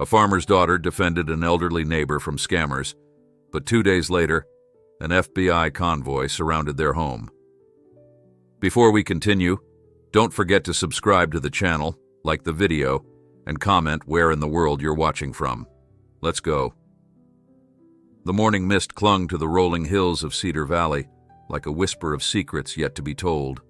A farmer's daughter defended an elderly neighbor from scammers, but 2 days later, an FBI convoy surrounded their home. Before we continue, don't forget to subscribe to the channel, like the video, and comment where in the world you're watching from. Let's go. The morning mist clung to the rolling hills of Cedar Valley like a whisper of secrets yet to be told.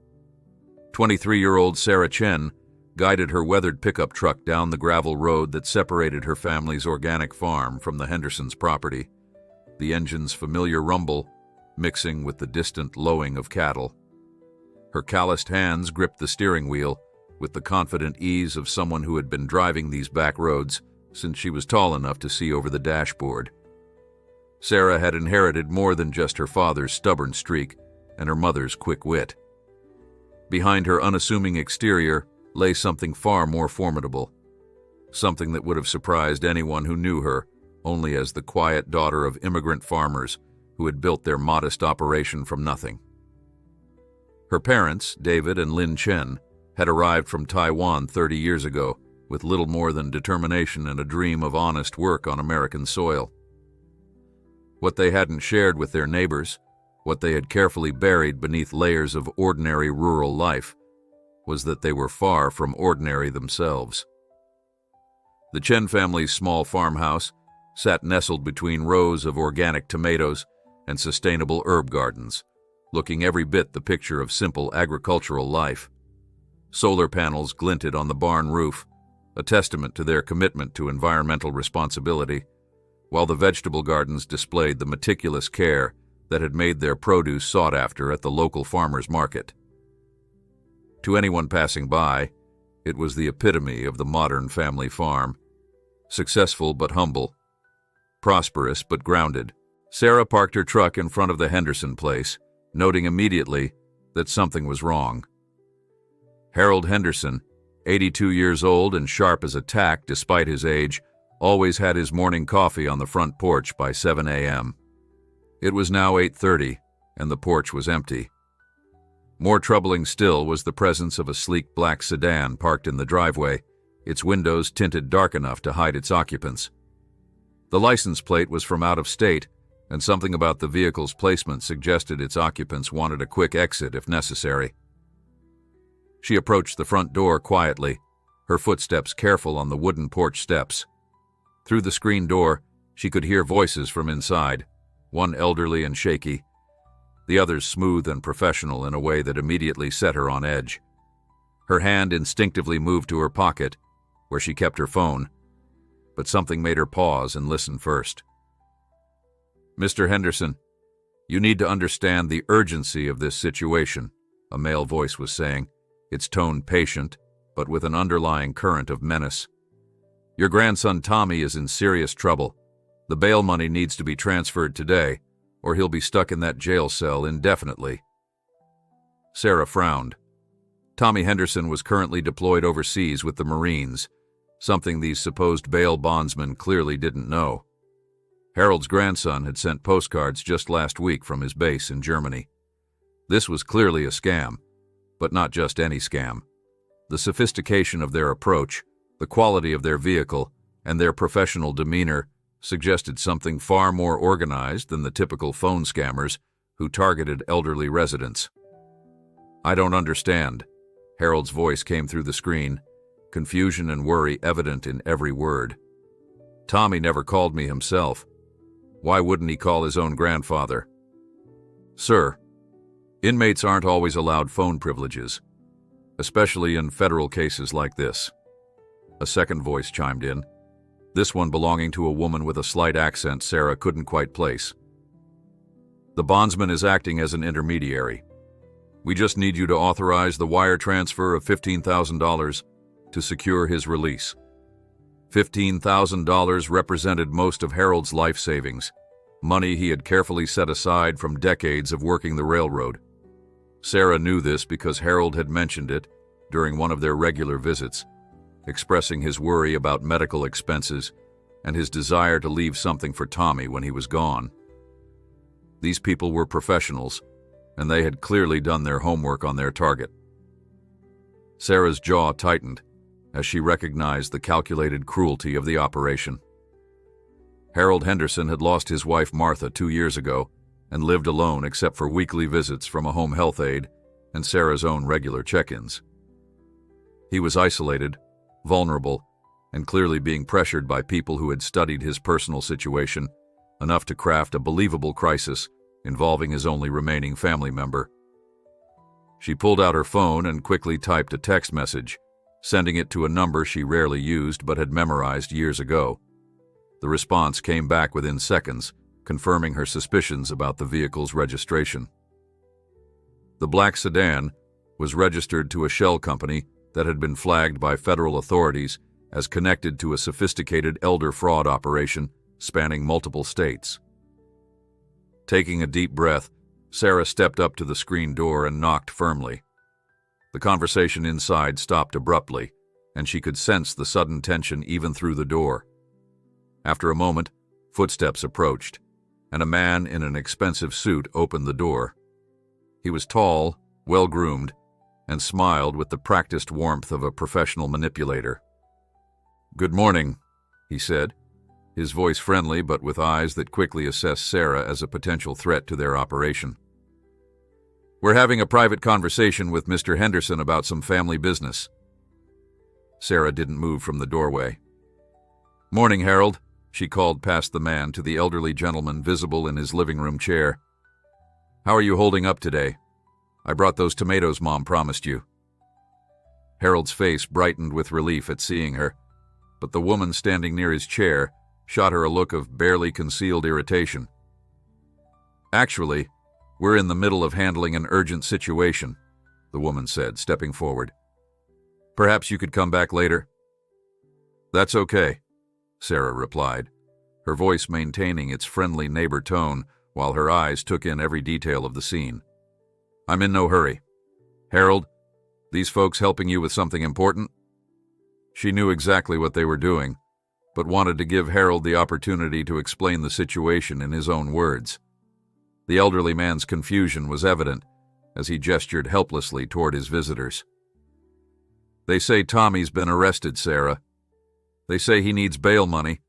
23-year-old Sarah Chen guided her weathered pickup truck down the gravel road that separated her family's organic farm from the Hendersons' property, the engine's familiar rumble mixing with the distant lowing of cattle. Her calloused hands gripped the steering wheel with the confident ease of someone who had been driving these back roads since she was tall enough to see over the dashboard. Sarah had inherited more than just her father's stubborn streak and her mother's quick wit. Behind her unassuming exterior lay something far more formidable, something that would have surprised anyone who knew her only as the quiet daughter of immigrant farmers who had built their modest operation from nothing. Her parents, David and Lin Chen, had arrived from Taiwan 30 years ago with little more than determination and a dream of honest work on American soil. What they hadn't shared with their neighbors, what they had carefully buried beneath layers of ordinary rural life, was that they were far from ordinary themselves. The Chen family's small farmhouse sat nestled between rows of organic tomatoes and sustainable herb gardens, looking every bit the picture of simple agricultural life. Solar panels glinted on the barn roof, a testament to their commitment to environmental responsibility, while the vegetable gardens displayed the meticulous care that had made their produce sought after at the local farmers' market. To anyone passing by, it was the epitome of the modern family farm. Successful but humble, prosperous but grounded. Sarah parked her truck in front of the Henderson place, noting immediately that something was wrong. Harold Henderson, 82 years old and sharp as a tack despite his age, always had his morning coffee on the front porch by 7 a.m. It was now 8:30, and the porch was empty. More troubling still was the presence of a sleek black sedan parked in the driveway, its windows tinted dark enough to hide its occupants. The license plate was from out of state, and something about the vehicle's placement suggested its occupants wanted a quick exit if necessary. She approached the front door quietly, her footsteps careful on the wooden porch steps. Through the screen door, she could hear voices from inside, one elderly and shaky, the others smooth and professional in a way that immediately set her on edge. Her hand instinctively moved to her pocket, where she kept her phone, but something made her pause and listen first. "Mr. Henderson, you need to understand the urgency of this situation," a male voice was saying, its tone patient, but with an underlying current of menace. "Your grandson Tommy is in serious trouble. The bail money needs to be transferred today, or he'll be stuck in that jail cell indefinitely." Sarah frowned. Tommy Henderson was currently deployed overseas with the Marines, something these supposed bail bondsmen clearly didn't know. Harold's grandson had sent postcards just last week from his base in Germany. This was clearly a scam, but not just any scam. The sophistication of their approach, the quality of their vehicle, and their professional demeanor suggested something far more organized than the typical phone scammers who targeted elderly residents. "I don't understand," Harold's voice came through the screen, confusion and worry evident in every word. "Tommy never called me himself. Why wouldn't he call his own grandfather?" "Sir, inmates aren't always allowed phone privileges, especially in federal cases like this." A second voice chimed in, this one belonging to a woman with a slight accent Sarah couldn't quite place. "The bondsman is acting as an intermediary. We just need you to authorize the wire transfer of $15,000 to secure his release." $15,000 represented most of Harold's life savings, money he had carefully set aside from decades of working the railroad. Sarah knew this because Harold had mentioned it during one of their regular visits, expressing his worry about medical expenses and his desire to leave something for Tommy when he was gone. These people were professionals, and they had clearly done their homework on their target. Sarah's jaw tightened, as she recognized the calculated cruelty of the operation. Harold Henderson had lost his wife Martha 2 years ago and lived alone except for weekly visits from a home health aide and Sarah's own regular check-ins. He was isolated, vulnerable, and clearly being pressured by people who had studied his personal situation enough to craft a believable crisis involving his only remaining family member. She pulled out her phone and quickly typed a text message, sending it to a number she rarely used but had memorized years ago. The response came back within seconds, confirming her suspicions about the vehicle's registration. The black sedan was registered to a shell company that had been flagged by federal authorities as connected to a sophisticated elder fraud operation spanning multiple states. Taking a deep breath, Sarah stepped up to the screen door and knocked firmly. The conversation inside stopped abruptly, and she could sense the sudden tension even through the door. After a moment, footsteps approached, and a man in an expensive suit opened the door. He was tall, well-groomed, and smiled with the practiced warmth of a professional manipulator. "Good morning," he said, his voice friendly but with eyes that quickly assessed Sarah as a potential threat to their operation. "We're having a private conversation with Mr. Henderson about some family business." Sarah didn't move from the doorway. "Morning, Harold," she called past the man to the elderly gentleman visible in his living room chair. "How are you holding up today? I brought those tomatoes Mom promised you." Harold's face brightened with relief at seeing her, but the woman standing near his chair shot her a look of barely concealed irritation. "Actually, we're in the middle of handling an urgent situation," the woman said, stepping forward. "Perhaps you could come back later?" "That's okay," Sarah replied, her voice maintaining its friendly neighbor tone while her eyes took in every detail of the scene. "I'm in no hurry. Harold, these folks helping you with something important?" She knew exactly what they were doing, but wanted to give Harold the opportunity to explain the situation in his own words. The elderly man's confusion was evident as he gestured helplessly toward his visitors. "They say Tommy's been arrested, Sarah. They say he needs bail money,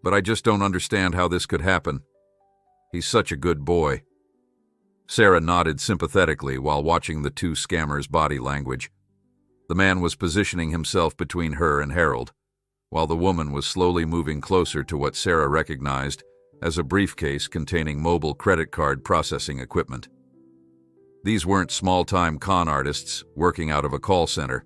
but I just don't understand how this could happen. He's such a good boy." Sarah nodded sympathetically while watching the two scammers' body language. The man was positioning himself between her and Harold, while the woman was slowly moving closer to what Sarah recognized as a briefcase containing mobile credit card processing equipment. These weren't small-time con artists working out of a call center.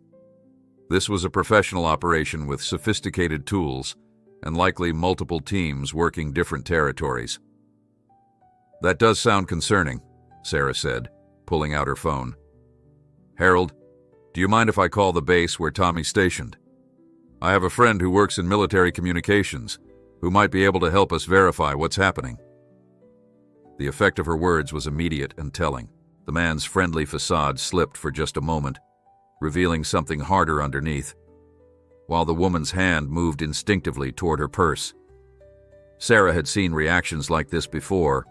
This was a professional operation with sophisticated tools and likely multiple teams working different territories. "That does sound concerning," Sarah said, pulling out her phone. "Harold, do you mind if I call the base where Tommy's stationed? I have a friend who works in military communications who might be able to help us verify what's happening." The effect of her words was immediate and telling. The man's friendly facade slipped for just a moment, revealing something harder underneath, while the woman's hand moved instinctively toward her purse. Sarah had seen reactions like this before,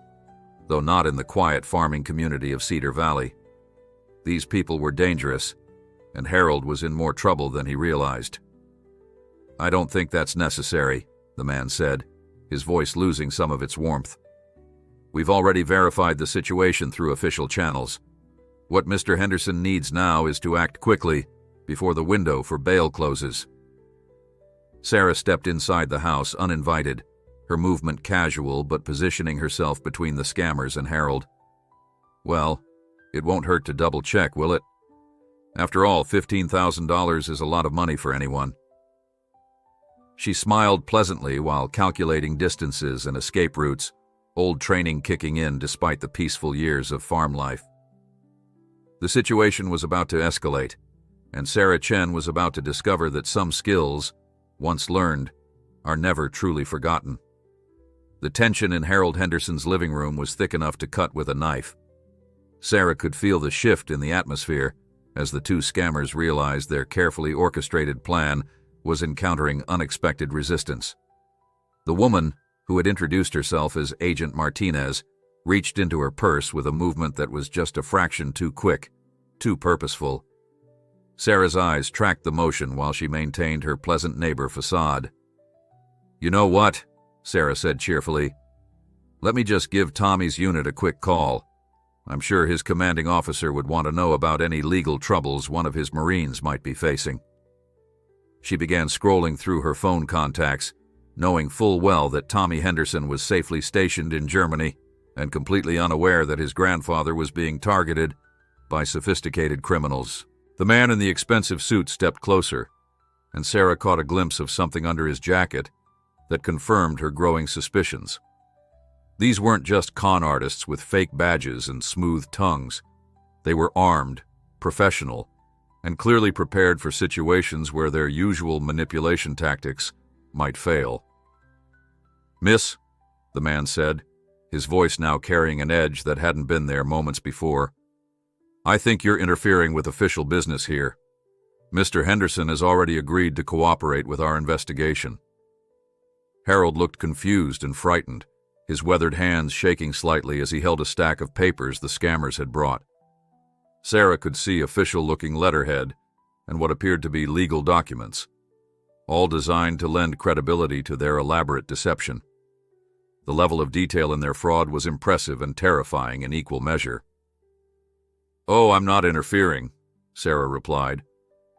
though not in the quiet farming community of Cedar Valley. These people were dangerous, and Harold was in more trouble than he realized. "I don't think that's necessary," the man said, his voice losing some of its warmth. "We've already verified the situation through official channels. What Mr. Henderson needs now is to act quickly before the window for bail closes." Sarah stepped inside the house uninvited, her movement casual but positioning herself between the scammers and Harold. "Well, it won't hurt to double-check, will it? After all, $15,000 is a lot of money for anyone." She smiled pleasantly while calculating distances and escape routes, old training kicking in despite the peaceful years of farm life. The situation was about to escalate, and Sarah Chen was about to discover that some skills, once learned, are never truly forgotten. The tension in Harold Henderson's living room was thick enough to cut with a knife. Sarah could feel the shift in the atmosphere as the two scammers realized their carefully orchestrated plan was encountering unexpected resistance. The woman, who had introduced herself as Agent Martinez, reached into her purse with a movement that was just a fraction too quick, too purposeful. Sarah's eyes tracked the motion while she maintained her pleasant neighbor facade. "You know what?" Sarah said cheerfully. "Let me just give Tommy's unit a quick call. I'm sure his commanding officer would want to know about any legal troubles one of his Marines might be facing." She began scrolling through her phone contacts, knowing full well that Tommy Henderson was safely stationed in Germany and completely unaware that his grandfather was being targeted by sophisticated criminals. The man in the expensive suit stepped closer, and Sarah caught a glimpse of something under his jacket that confirmed her growing suspicions. These weren't just con artists with fake badges and smooth tongues. They were armed, professional, and clearly prepared for situations where their usual manipulation tactics might fail. "Miss," the man said, his voice now carrying an edge that hadn't been there moments before, "I think you're interfering with official business here. Mr. Henderson has already agreed to cooperate with our investigation." Harold looked confused and frightened, his weathered hands shaking slightly as he held a stack of papers the scammers had brought. Sarah could see official-looking letterhead and what appeared to be legal documents, all designed to lend credibility to their elaborate deception. The level of detail in their fraud was impressive and terrifying in equal measure. "Oh, I'm not interfering," Sarah replied,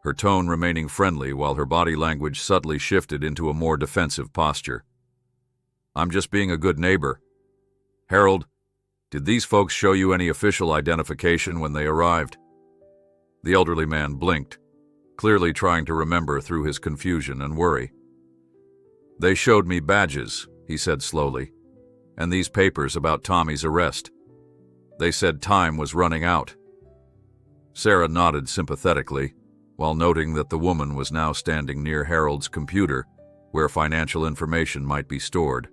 her tone remaining friendly while her body language subtly shifted into a more defensive posture. "I'm just being a good neighbor. Harold, did these folks show you any official identification when they arrived?" The elderly man blinked, clearly trying to remember through his confusion and worry. "They showed me badges," he said slowly, "and these papers about Tommy's arrest. They said time was running out." Sarah nodded sympathetically, while noting that the woman was now standing near Harold's computer, where financial information might be stored.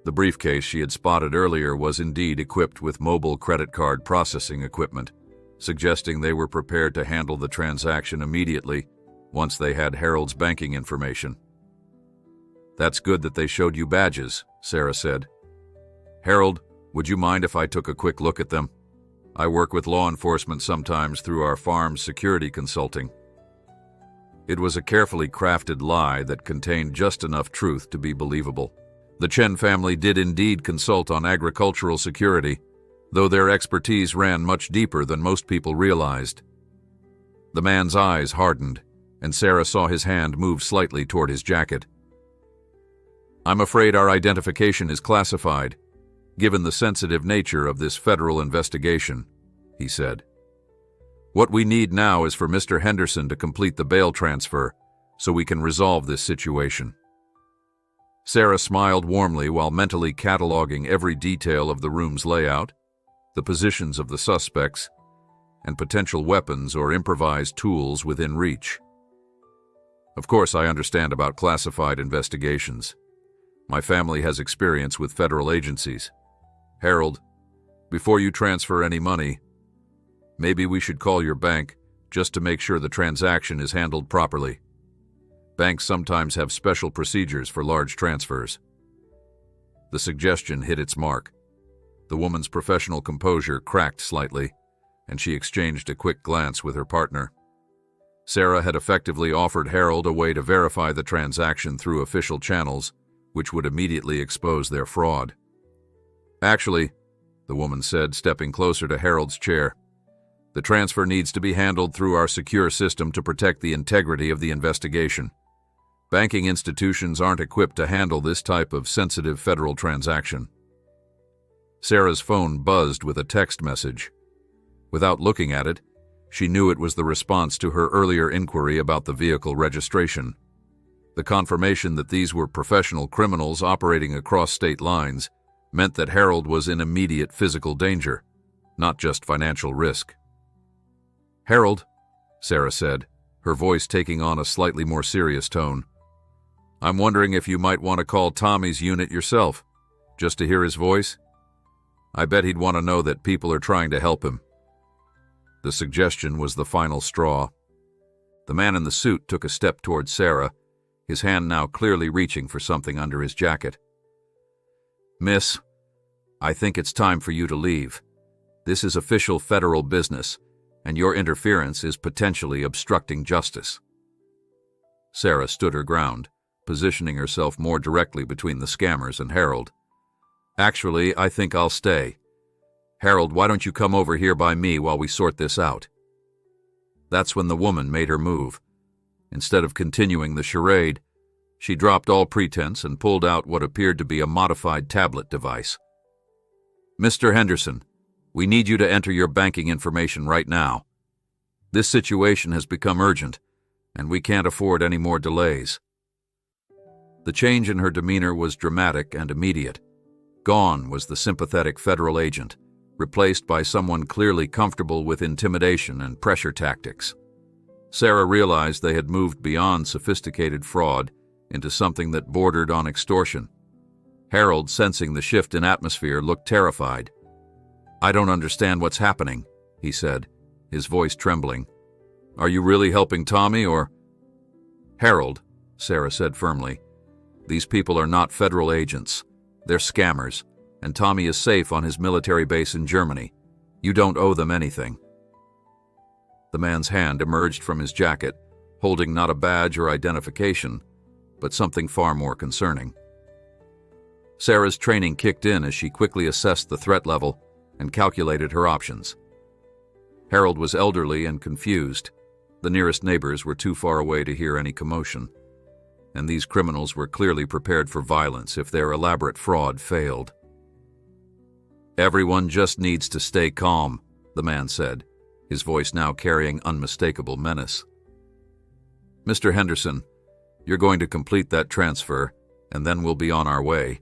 The briefcase she had spotted earlier was indeed equipped with mobile credit card processing equipment, suggesting they were prepared to handle the transaction immediately once they had Harold's banking information. "That's good that they showed you badges," Sarah said. "Harold, would you mind if I took a quick look at them? I work with law enforcement sometimes through our farm's security consulting." It was a carefully crafted lie that contained just enough truth to be believable. The Chen family did indeed consult on agricultural security, though their expertise ran much deeper than most people realized. The man's eyes hardened, and Sarah saw his hand move slightly toward his jacket. "I'm afraid our identification is classified, given the sensitive nature of this federal investigation," he said. "What we need now is for Mr. Henderson to complete the bail transfer so we can resolve this situation." Sarah smiled warmly while mentally cataloging every detail of the room's layout, the positions of the suspects, and potential weapons or improvised tools within reach. "Of course, I understand about classified investigations. My family has experience with federal agencies. Harold, before you transfer any money, maybe we should call your bank just to make sure the transaction is handled properly. Banks sometimes have special procedures for large transfers." The suggestion hit its mark. The woman's professional composure cracked slightly, and she exchanged a quick glance with her partner. Sarah had effectively offered Harold a way to verify the transaction through official channels, which would immediately expose their fraud. "Actually," the woman said, stepping closer to Harold's chair, "the transfer needs to be handled through our secure system to protect the integrity of the investigation. Banking institutions aren't equipped to handle this type of sensitive federal transaction." Sarah's phone buzzed with a text message. Without looking at it, she knew it was the response to her earlier inquiry about the vehicle registration. The confirmation that these were professional criminals operating across state lines meant that Harold was in immediate physical danger, not just financial risk. "Harold," Sarah said, her voice taking on a slightly more serious tone, "I'm wondering if you might want to call Tommy's unit yourself, just to hear his voice. I bet he'd want to know that people are trying to help him." The suggestion was the final straw. The man in the suit took a step towards Sarah, his hand now clearly reaching for something under his jacket. "Miss, I think it's time for you to leave. This is official federal business, and your interference is potentially obstructing justice." Sarah stood her ground, positioning herself more directly between the scammers and Harold. "Actually, I think I'll stay. Harold, why don't you come over here by me while we sort this out?" That's when the woman made her move. Instead of continuing the charade, she dropped all pretense and pulled out what appeared to be a modified tablet device. "Mr. Henderson, we need you to enter your banking information right now. This situation has become urgent, and we can't afford any more delays." The change in her demeanor was dramatic and immediate. Gone was the sympathetic federal agent, replaced by someone clearly comfortable with intimidation and pressure tactics. Sarah realized they had moved beyond sophisticated fraud into something that bordered on extortion. Harold, sensing the shift in atmosphere, looked terrified. "I don't understand what's happening," he said, his voice trembling. "Are you really helping Tommy, or—" "Harold," Sarah said firmly, "these people are not federal agents. They're scammers, and Tommy is safe on his military base in Germany. You don't owe them anything." The man's hand emerged from his jacket, holding not a badge or identification, but something far more concerning. Sarah's training kicked in as she quickly assessed the threat level and calculated her options. Harold was elderly and confused. The nearest neighbors were too far away to hear any commotion, and these criminals were clearly prepared for violence if their elaborate fraud failed. "Everyone just needs to stay calm," the man said, his voice now carrying unmistakable menace. "Mr. Henderson, you're going to complete that transfer, and then we'll be on our way.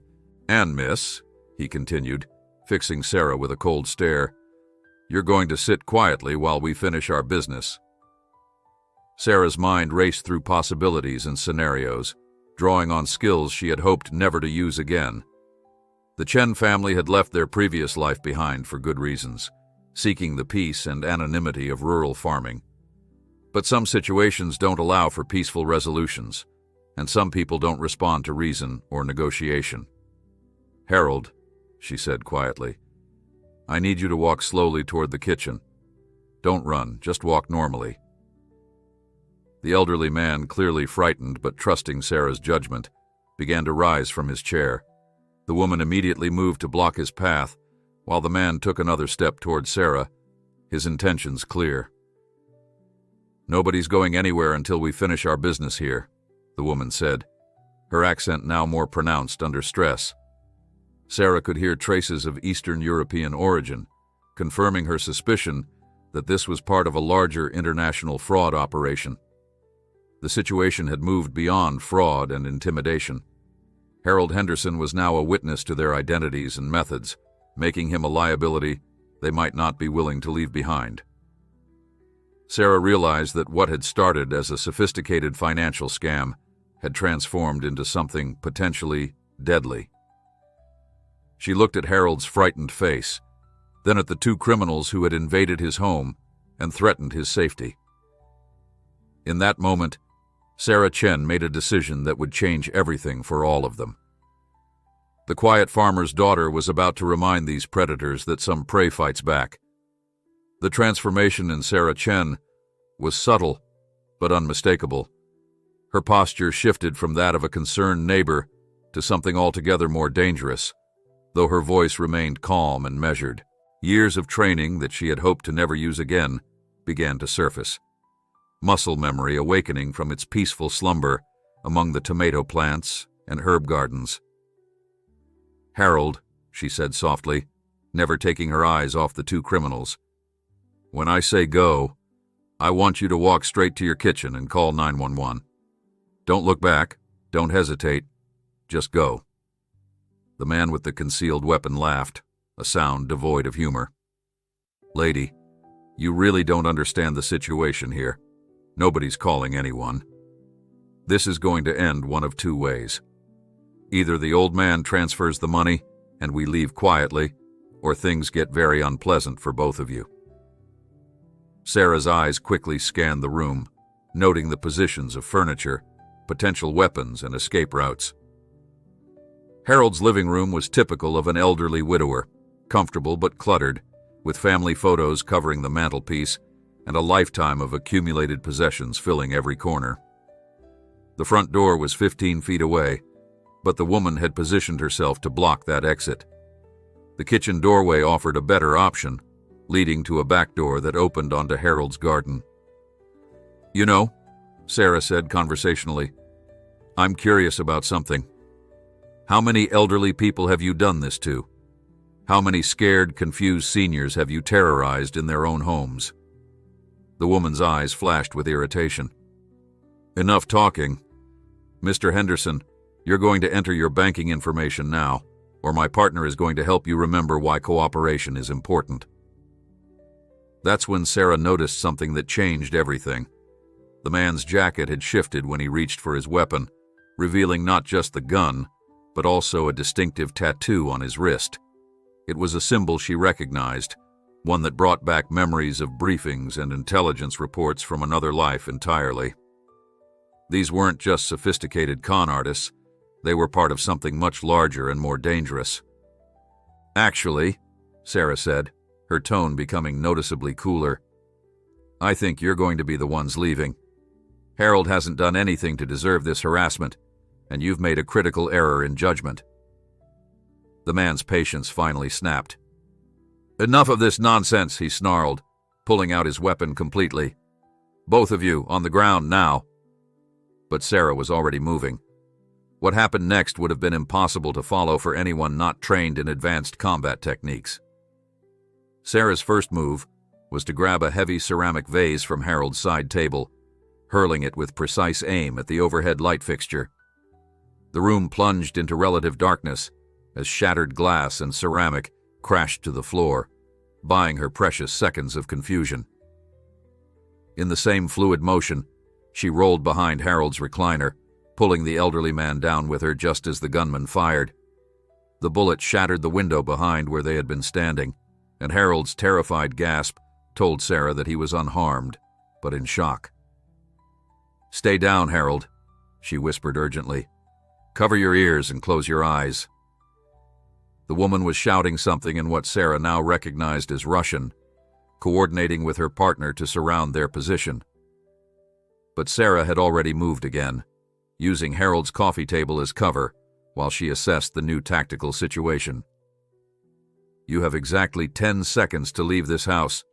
And, miss," he continued, fixing Sarah with a cold stare, "you're going to sit quietly while we finish our business." Sarah's mind raced through possibilities and scenarios, drawing on skills she had hoped never to use again. The Chen family had left their previous life behind for good reasons, seeking the peace and anonymity of rural farming. But some situations don't allow for peaceful resolutions, and some people don't respond to reason or negotiation. "Harold," she said quietly, "I need you to walk slowly toward the kitchen. Don't run, just walk normally." The elderly man, clearly frightened but trusting Sarah's judgment, began to rise from his chair. The woman immediately moved to block his path, while the man took another step toward Sarah, his intentions clear. "Nobody's going anywhere until we finish our business here," the woman said, her accent now more pronounced under stress. Sarah could hear traces of Eastern European origin, confirming her suspicion that this was part of a larger international fraud operation. The situation had moved beyond fraud and intimidation. Harold Henderson was now a witness to their identities and methods, making him a liability they might not be willing to leave behind. Sarah realized that what had started as a sophisticated financial scam had transformed into something potentially deadly. She looked at Harold's frightened face, then at the two criminals who had invaded his home and threatened his safety. In that moment, Sarah Chen made a decision that would change everything for all of them. The quiet farmer's daughter was about to remind these predators that some prey fights back. The transformation in Sarah Chen was subtle but unmistakable. Her posture shifted from that of a concerned neighbor to something altogether more dangerous, though her voice remained calm and measured. Years of training that she had hoped to never use again began to surface, muscle memory awakening from its peaceful slumber among the tomato plants and herb gardens. "Harold," she said softly, never taking her eyes off the two criminals, "when I say go, I want you to walk straight to your kitchen and call 911. Don't look back, don't hesitate, just go." The man with the concealed weapon laughed, a sound devoid of humor. "Lady, you really don't understand the situation here. Nobody's calling anyone. This is going to end one of two ways. Either the old man transfers the money and we leave quietly, or things get very unpleasant for both of you." Sarah's eyes quickly scanned the room, noting the positions of furniture, potential weapons, and escape routes. Harold's living room was typical of an elderly widower, comfortable but cluttered, with family photos covering the mantelpiece and a lifetime of accumulated possessions filling every corner. The front door was 15 feet away, but the woman had positioned herself to block that exit. The kitchen doorway offered a better option, leading to a back door that opened onto Harold's garden. "You know," Sarah said conversationally, "I'm curious about something. How many elderly people have you done this to? How many scared, confused seniors have you terrorized in their own homes?" The woman's eyes flashed with irritation. "Enough talking. Mr. Henderson, you're going to enter your banking information now, or my partner is going to help you remember why cooperation is important." That's when Sarah noticed something that changed everything. The man's jacket had shifted when he reached for his weapon, revealing not just the gun, but also a distinctive tattoo on his wrist. It was a symbol she recognized, one that brought back memories of briefings and intelligence reports from another life entirely. These weren't just sophisticated con artists, they were part of something much larger and more dangerous. "Actually," Sarah said, her tone becoming noticeably cooler, "I think you're going to be the ones leaving. Harold hasn't done anything to deserve this harassment, and you've made a critical error in judgment." The man's patience finally snapped. "Enough of this nonsense," he snarled, pulling out his weapon completely. "Both of you, on the ground now." But Sarah was already moving. What happened next would have been impossible to follow for anyone not trained in advanced combat techniques. Sarah's first move was to grab a heavy ceramic vase from Harold's side table, hurling it with precise aim at the overhead light fixture. The room plunged into relative darkness as shattered glass and ceramic crashed to the floor, buying her precious seconds of confusion. In the same fluid motion, she rolled behind Harold's recliner, pulling the elderly man down with her just as the gunman fired. The bullet shattered the window behind where they had been standing, and Harold's terrified gasp told Sarah that he was unharmed, but in shock. "Stay down, Harold," she whispered urgently. "Cover your ears and close your eyes." The woman was shouting something in what Sarah now recognized as Russian, coordinating with her partner to surround their position. But Sarah had already moved again, using Harold's coffee table as cover while she assessed the new tactical situation. "You have exactly 10 seconds to leave this house,"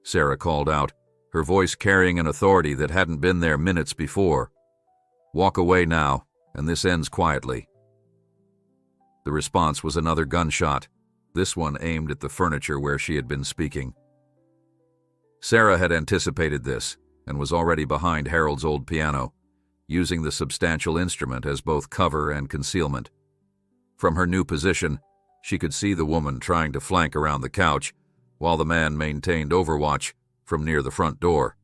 Sarah called out, her voice carrying an authority that hadn't been there minutes before. "Walk away now, and this ends quietly." The response was another gunshot, this one aimed at the furniture where she had been speaking. Sarah had anticipated this and was already behind Harold's old piano, using the substantial instrument as both cover and concealment. From her new position, she could see the woman trying to flank around the couch, while the man maintained overwatch from near the front door.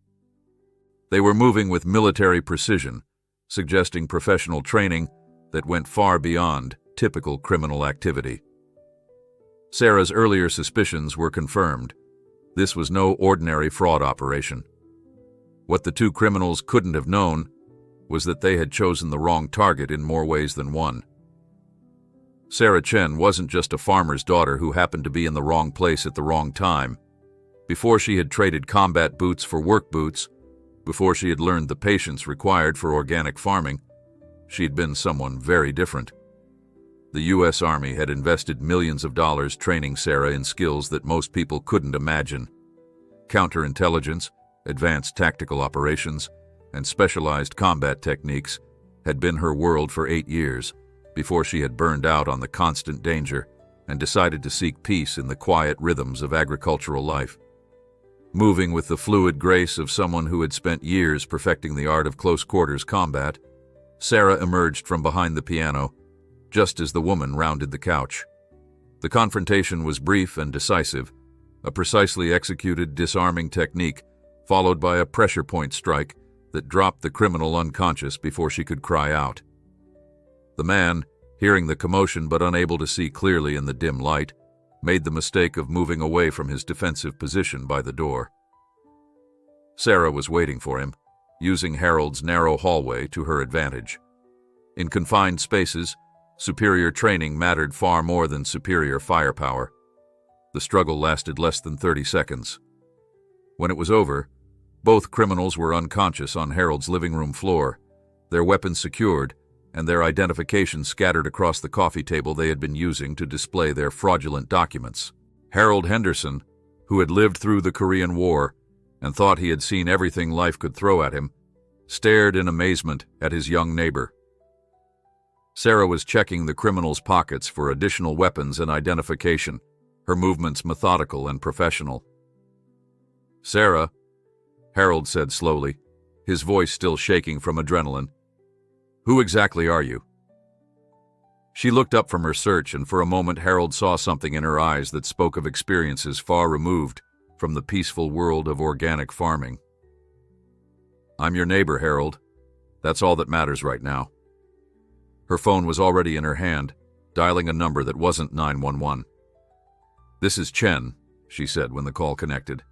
They were moving with military precision, suggesting professional training that went far beyond typical criminal activity. Sarah's earlier suspicions were confirmed. This was no ordinary fraud operation. What the two criminals couldn't have known was that they had chosen the wrong target in more ways than one. Sarah Chen wasn't just a farmer's daughter who happened to be in the wrong place at the wrong time. Before she had traded combat boots for work boots, before she had learned the patience required for organic farming, she'd been someone very different. The U.S. Army had invested millions of dollars training Sarah in skills that most people couldn't imagine. Counterintelligence, advanced tactical operations, and specialized combat techniques had been her world for 8 years before she had burned out on the constant danger and decided to seek peace in the quiet rhythms of agricultural life. Moving with the fluid grace of someone who had spent years perfecting the art of close-quarters combat, Sarah emerged from behind the piano just as the woman rounded the couch. The confrontation was brief and decisive, a precisely executed disarming technique followed by a pressure point strike that dropped the criminal unconscious before she could cry out. The man, hearing the commotion but unable to see clearly in the dim light, made the mistake of moving away from his defensive position by the door. Sarah was waiting for him, using Harold's narrow hallway to her advantage. In confined spaces, superior training mattered far more than superior firepower. The struggle lasted less than 30 seconds. When it was over, Both criminals were unconscious on Harold's living room floor, their weapons secured, and their identifications scattered across the coffee table they had been using to display their fraudulent documents. Harold Henderson, who had lived through the Korean War and thought he had seen everything life could throw at him, stared in amazement at his young neighbor. Sarah was checking the criminal's pockets for additional weapons and identification, her movements methodical and professional. "Sarah," Harold said slowly, his voice still shaking from adrenaline, "who exactly are you?" She looked up from her search, and for a moment Harold saw something in her eyes that spoke of experiences far removed from the peaceful world of organic farming. "I'm your neighbor, Harold. That's all that matters right now." Her phone was already in her hand, dialing a number that wasn't 911. "This is Chen," she said when the call connected.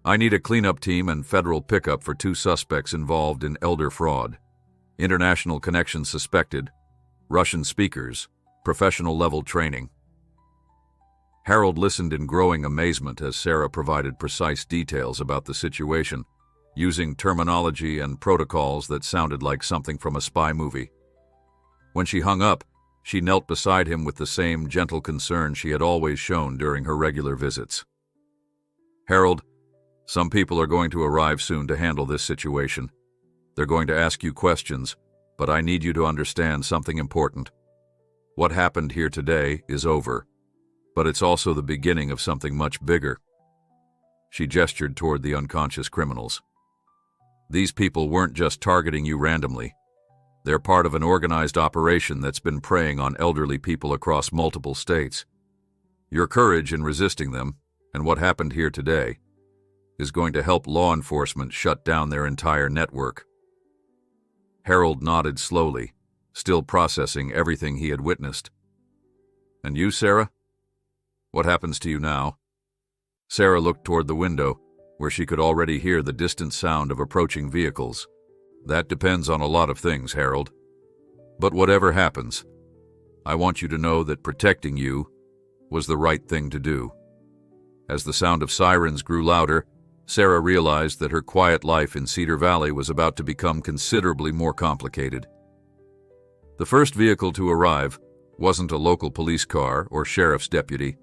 "I need a cleanup team and federal pickup for 2 suspects involved in elder fraud. International connections suspected, Russian speakers, professional-level training." Harold listened in growing amazement as Sarah provided precise details about the situation, using terminology and protocols that sounded like something from a spy movie. When she hung up, she knelt beside him with the same gentle concern she had always shown during her regular visits. "Harold, some people are going to arrive soon to handle this situation. They're going to ask you questions, but I need you to understand something important. What happened here today is over, but it's also the beginning of something much bigger." She gestured toward the unconscious criminals. "These people weren't just targeting you randomly. They're part of an organized operation that's been preying on elderly people across multiple states. Your courage in resisting them, and what happened here today, is going to help law enforcement shut down their entire network." Harold nodded slowly, still processing everything he had witnessed. "And you, Sarah? What happens to you now?" Sarah looked toward the window, where she could already hear the distant sound of approaching vehicles. "That depends on a lot of things, Harold. But whatever happens, I want you to know that protecting you was the right thing to do." As the sound of sirens grew louder, Sarah realized that her quiet life in Cedar Valley was about to become considerably more complicated. The first vehicle to arrive wasn't a local police car or sheriff's deputy,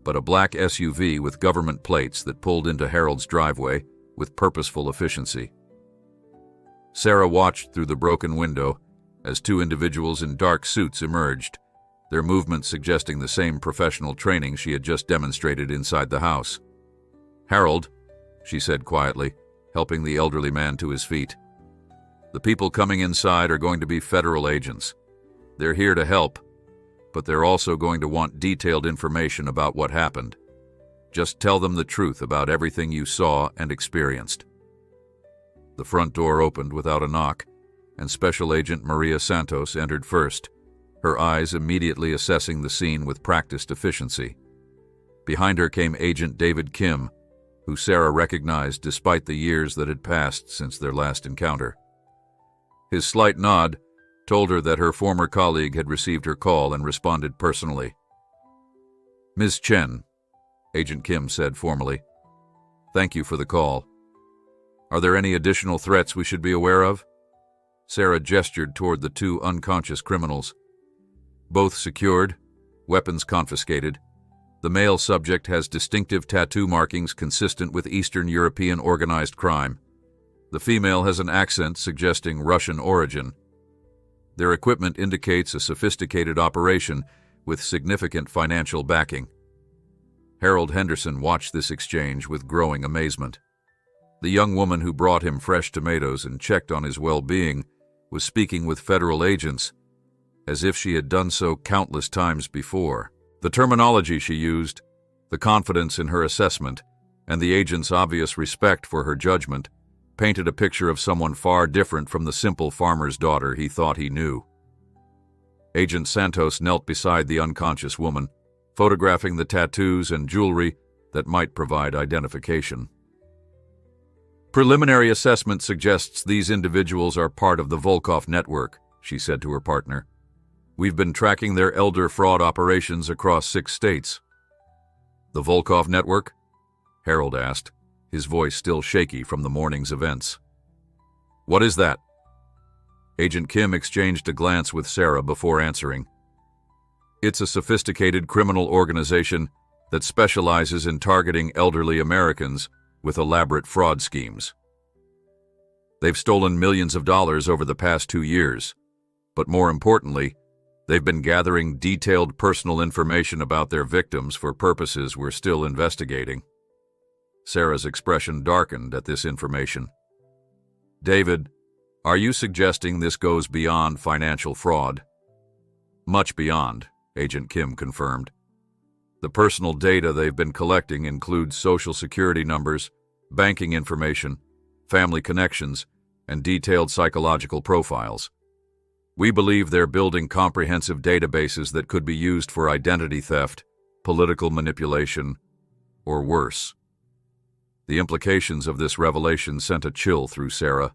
but a black SUV with government plates that pulled into Harold's driveway with purposeful efficiency. Sarah watched through the broken window as 2 individuals in dark suits emerged, their movements suggesting the same professional training she had just demonstrated inside the house. "Harold," she said quietly, helping the elderly man to his feet. "The people coming inside are going to be federal agents. They're here to help, but they're also going to want detailed information about what happened. Just tell them the truth about everything you saw and experienced." The front door opened without a knock, and Special Agent Maria Santos entered first, her eyes immediately assessing the scene with practiced efficiency. Behind her came Agent David Kim, who Sarah recognized despite the years that had passed since their last encounter. His slight nod told her that her former colleague had received her call and responded personally. "Ms. Chen," Agent Kim said formally, "thank you for the call. Are there any additional threats we should be aware of?" Sarah gestured toward the 2 unconscious criminals. "Both secured, weapons confiscated. The male subject has distinctive tattoo markings consistent with Eastern European organized crime. The female has an accent suggesting Russian origin. Their equipment indicates a sophisticated operation with significant financial backing." Harold Henderson watched this exchange with growing amazement. The young woman who brought him fresh tomatoes and checked on his well-being was speaking with federal agents as if she had done so countless times before. The terminology she used, the confidence in her assessment, and the agent's obvious respect for her judgment painted a picture of someone far different from the simple farmer's daughter he thought he knew. Agent Santos knelt beside the unconscious woman, photographing the tattoos and jewelry that might provide identification. "Preliminary assessment suggests these individuals are part of the Volkov network," she said to her partner. "We've been tracking their elder fraud operations across 6 states." "The Volkov network?" Harold asked, his voice still shaky from the morning's events. "What is that?" Agent Kim exchanged a glance with Sarah before answering. "It's a sophisticated criminal organization that specializes in targeting elderly Americans with elaborate fraud schemes. They've stolen millions of dollars over the past 2 years, but more importantly, they've been gathering detailed personal information about their victims for purposes we're still investigating." Sarah's expression darkened at this information. "David, are you suggesting this goes beyond financial fraud?" "Much beyond," Agent Kim confirmed. "The personal data they've been collecting includes social security numbers, banking information, family connections, and detailed psychological profiles. We believe they're building comprehensive databases that could be used for identity theft, political manipulation, or worse." The implications of this revelation sent a chill through Sarah.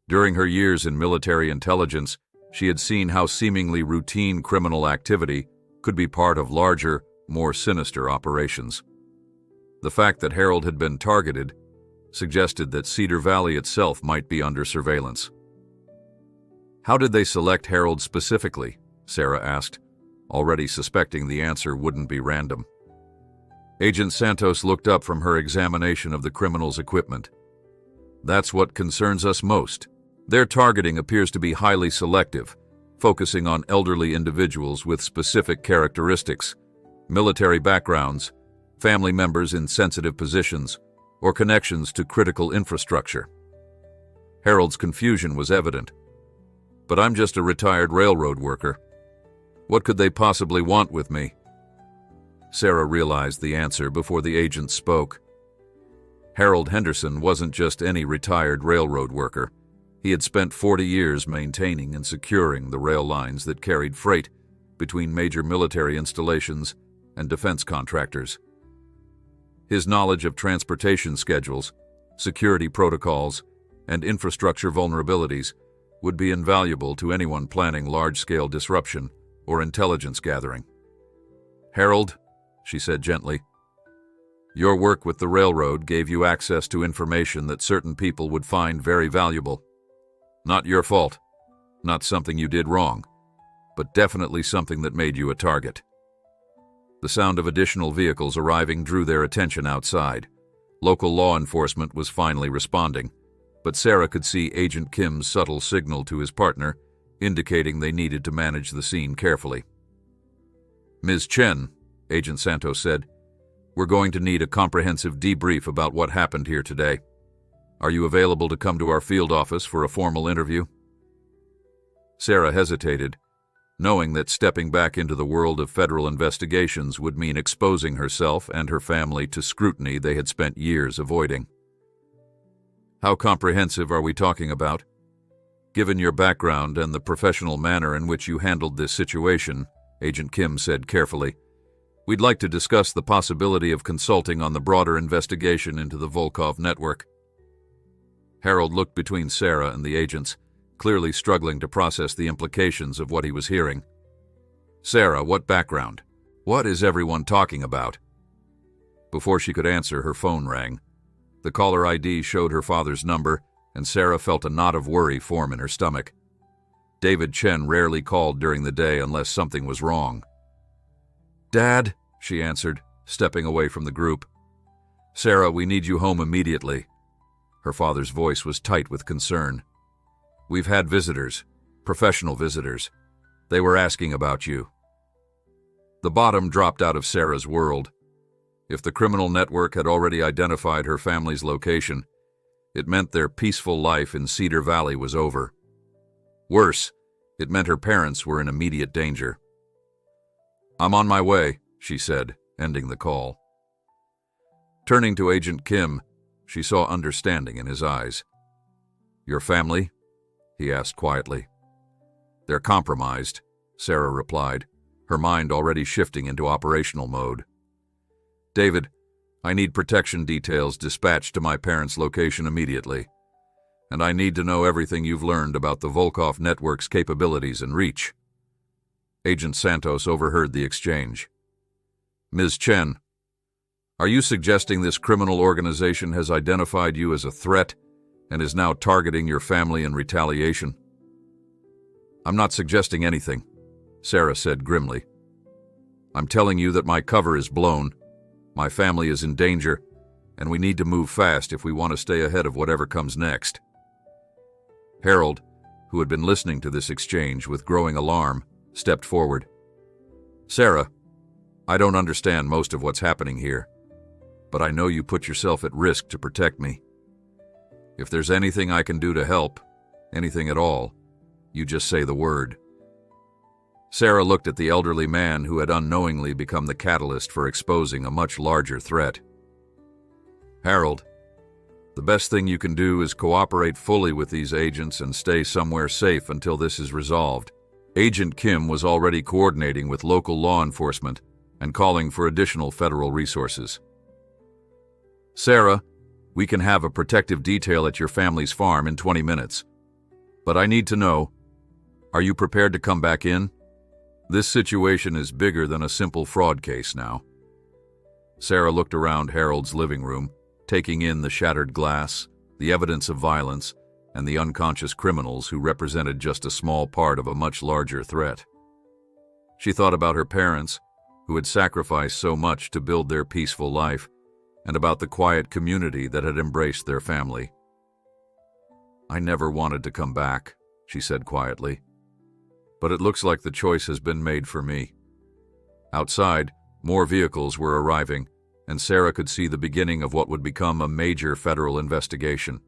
During her years in military intelligence, she had seen how seemingly routine criminal activity could be part of larger, more sinister operations. The fact that Harold had been targeted suggested that Cedar Valley itself might be under surveillance. "How did they select Harold specifically?" Sarah asked, already suspecting the answer wouldn't be random. Agent Santos looked up from her examination of the criminal's equipment. "That's what concerns us most. Their targeting appears to be highly selective, focusing on elderly individuals with specific characteristics, military backgrounds, family members in sensitive positions, or connections to critical infrastructure." Harold's confusion was evident. "But I'm just a retired railroad worker. What could they possibly want with me?" Sarah realized the answer before the agent spoke. Harold Henderson wasn't just any retired railroad worker. He had spent 40 years maintaining and securing the rail lines that carried freight between major military installations and defense contractors. His knowledge of transportation schedules, security protocols, and infrastructure vulnerabilities would be invaluable to anyone planning large-scale disruption or intelligence gathering. "Harold," she said gently, "your work with the railroad gave you access to information that certain people would find very valuable. Not your fault, not something you did wrong, but definitely something that made you a target." The sound of additional vehicles arriving drew their attention outside. Local law enforcement was finally responding, but Sarah could see Agent Kim's subtle signal to his partner, indicating they needed to manage the scene carefully. "Ms. Chen," Agent Santos said, "we're going to need a comprehensive debrief about what happened here today. Are you available to come to our field office for a formal interview?" Sarah hesitated, knowing that stepping back into the world of federal investigations would mean exposing herself and her family to scrutiny they had spent years avoiding. "How comprehensive are we talking about? Given your background and the professional manner in which you handled this situation," Agent Kim said carefully, "we'd like to discuss the possibility of consulting on the broader investigation into the Volkov network." Harold looked between Sarah and the agents, clearly struggling to process the implications of what he was hearing. "Sarah, what background? What is everyone talking about?" Before she could answer, her phone rang. The caller ID showed her father's number, and Sarah felt a knot of worry form in her stomach. David Chen rarely called during the day unless something was wrong. "Dad," she answered, stepping away from the group. "Sarah, we need you home immediately." Her father's voice was tight with concern. "We've had visitors, professional visitors. They were asking about you." The bottom dropped out of Sarah's world. If the criminal network had already identified her family's location, it meant their peaceful life in Cedar Valley was over. Worse, it meant her parents were in immediate danger. "I'm on my way," she said, ending the call. Turning to Agent Kim, she saw understanding in his eyes. "Your family?" he asked quietly. "They're compromised," Sarah replied, her mind already shifting into operational mode. "David, I need protection details dispatched to my parents' location immediately. And I need to know everything you've learned about the Volkov network's capabilities and reach." Agent Santos overheard the exchange. "Ms. Chen, Are you suggesting this criminal organization has identified you as a threat and is now targeting your family in retaliation? I'm not suggesting anything, Sarah said grimly. I'm telling you that my cover is blown, my family is in danger, and we need to move fast if we want to stay ahead of whatever comes next. Harold, who had been listening to this exchange with growing alarm, stepped forward. Sarah, I don't understand most of what's happening here, but I know you put yourself at risk to protect me. If there's anything I can do to help, anything at all, you just say the word. Sarah looked at the elderly man who had unknowingly become the catalyst for exposing a much larger threat. Harold, the best thing you can do is cooperate fully with these agents and stay somewhere safe until this is resolved. Agent Kim was already coordinating with local law enforcement and calling for additional federal resources. Sarah, we can have a protective detail at your family's farm in 20 minutes. But I need to know, are you prepared to come back in? This situation is bigger than a simple fraud case now. Sarah looked around Harold's living room, taking in the shattered glass, the evidence of violence, and the unconscious criminals who represented just a small part of a much larger threat. She thought about her parents, who had sacrificed so much to build their peaceful life, and about the quiet community that had embraced their family. I never wanted to come back, she said quietly. But it looks like the choice has been made for me. Outside, more vehicles were arriving, and Sarah could see the beginning of what would become a major federal investigation.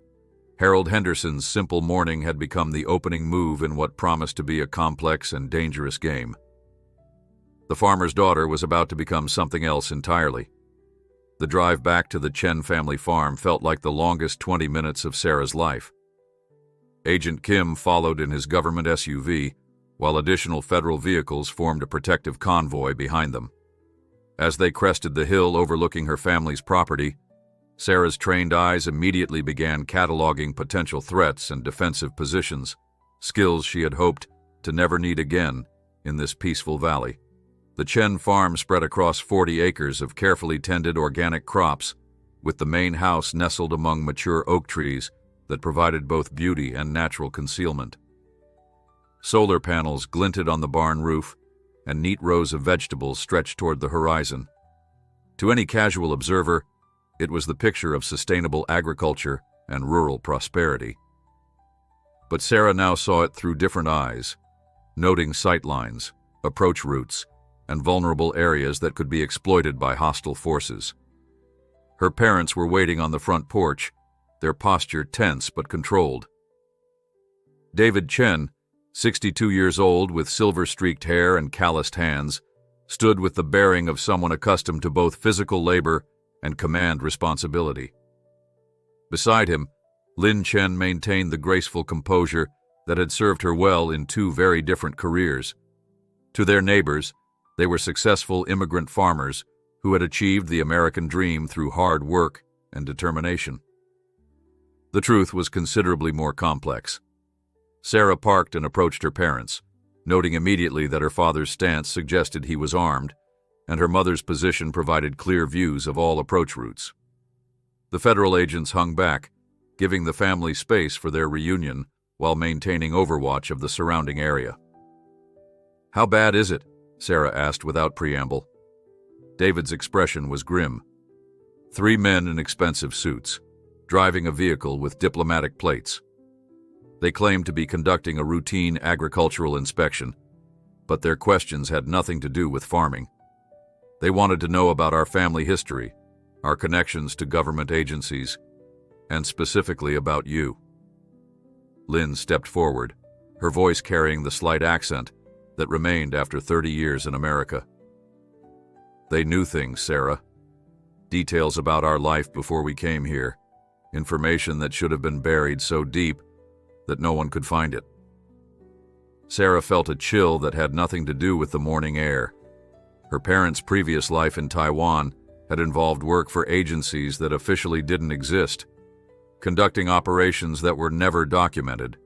Harold Henderson's simple morning had become the opening move in what promised to be a complex and dangerous game. The farmer's daughter was about to become something else entirely. The drive back to the Chen family farm felt like the longest 20 minutes of Sarah's life. Agent Kim followed in his government SUV, while additional federal vehicles formed a protective convoy behind them. As they crested the hill overlooking her family's property, Sarah's trained eyes immediately began cataloging potential threats and defensive positions, skills she had hoped to never need again in this peaceful valley. The Chen farm spread across 40 acres of carefully tended organic crops, with the main house nestled among mature oak trees that provided both beauty and natural concealment. Solar panels glinted on the barn roof, and neat rows of vegetables stretched toward the horizon. To any casual observer, it was the picture of sustainable agriculture and rural prosperity. But Sarah now saw it through different eyes, noting sightlines, approach routes, and vulnerable areas that could be exploited by hostile forces. Her parents were waiting on the front porch, their posture tense but controlled. David Chen, 62 years old with silver-streaked hair and calloused hands, stood with the bearing of someone accustomed to both physical labor and command responsibility. Beside him, Lin Chen maintained the graceful composure that had served her well in two very different careers. To their neighbors, they were successful immigrant farmers who had achieved the American dream through hard work and determination. The truth was considerably more complex. Sarah parked and approached her parents, noting immediately that her father's stance suggested he was armed, and her mother's position provided clear views of all approach routes. The federal agents hung back, giving the family space for their reunion while maintaining overwatch of the surrounding area. "How bad is it?" Sarah asked without preamble. David's expression was grim. 3 men in expensive suits, driving a vehicle with diplomatic plates. They claimed to be conducting a routine agricultural inspection, but their questions had nothing to do with farming. They wanted to know about our family history, our connections to government agencies, and specifically about you. Lynn stepped forward, her voice carrying the slight accent that remained after 30 years in America. "They knew things, Sarah. Details about our life before we came here. Information that should have been buried so deep that no one could find it." Sarah felt a chill that had nothing to do with the morning air. Her parents' previous life in Taiwan had involved work for agencies that officially didn't exist, conducting operations that were never documented.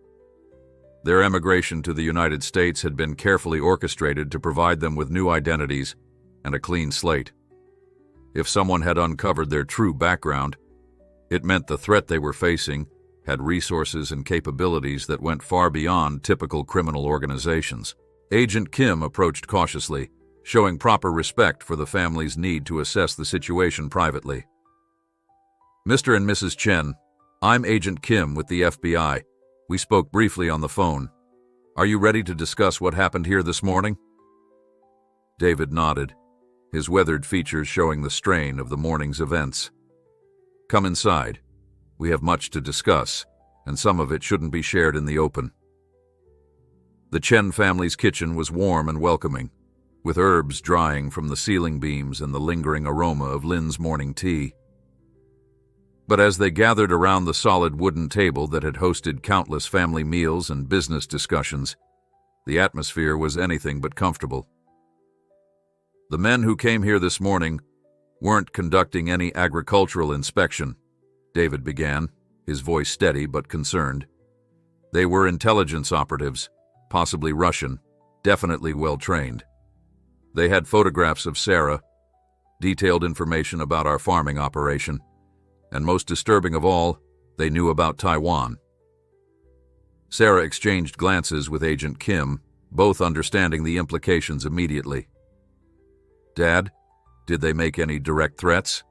Their emigration to the United States had been carefully orchestrated to provide them with new identities and a clean slate. If someone had uncovered their true background, it meant the threat they were facing had resources and capabilities that went far beyond typical criminal organizations. Agent Kim approached cautiously, showing proper respect for the family's need to assess the situation privately. "Mr. and Mrs. Chen, I'm Agent Kim with the FBI. We spoke briefly on the phone. Are you ready to discuss what happened here this morning?" David nodded, his weathered features showing the strain of the morning's events. "Come inside. We have much to discuss, and some of it shouldn't be shared in the open." The Chen family's kitchen was warm and welcoming, with herbs drying from the ceiling beams and the lingering aroma of Lin's morning tea. But as they gathered around the solid wooden table that had hosted countless family meals and business discussions, the atmosphere was anything but comfortable. "The men who came here this morning weren't conducting any agricultural inspection," David began, his voice steady but concerned. "They were intelligence operatives, possibly Russian, definitely well-trained. They had photographs of Sarah, detailed information about our farming operation, and most disturbing of all, they knew about Taiwan." Sarah exchanged glances with Agent Kim, both understanding the implications immediately. "Dad, did they make any direct threats?"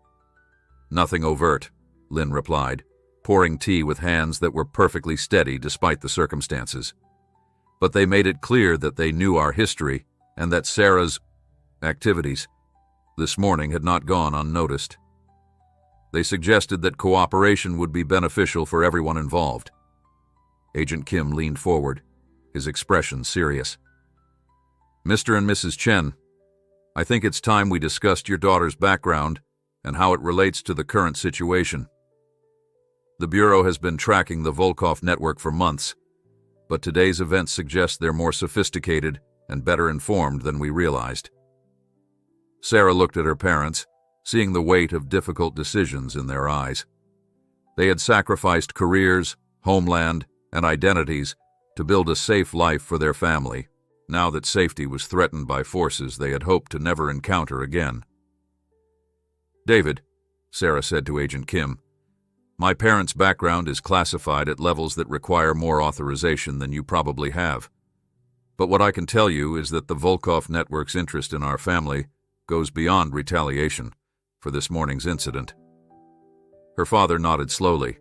"Nothing overt," Lin replied, pouring tea with hands that were perfectly steady despite the circumstances. "But they made it clear that they knew our history and that Sarah's activities this morning had not gone unnoticed. They suggested that cooperation would be beneficial for everyone involved." Agent Kim leaned forward, his expression serious. "Mr. and Mrs. Chen, I think it's time we discussed your daughter's background and how it relates to the current situation. The Bureau has been tracking the Volkov network for months, but today's events suggest they're more sophisticated and better informed than we realized." Sarah looked at her parents, seeing the weight of difficult decisions in their eyes. They had sacrificed careers, homeland, and identities to build a safe life for their family, now that safety was threatened by forces they had hoped to never encounter again. "David," Sarah said to Agent Kim, "my parents' background is classified at levels that require more authorization than you probably have. But what I can tell you is that the Volkov network's interest in our family goes beyond retaliation for this morning's incident." Her father nodded slowly.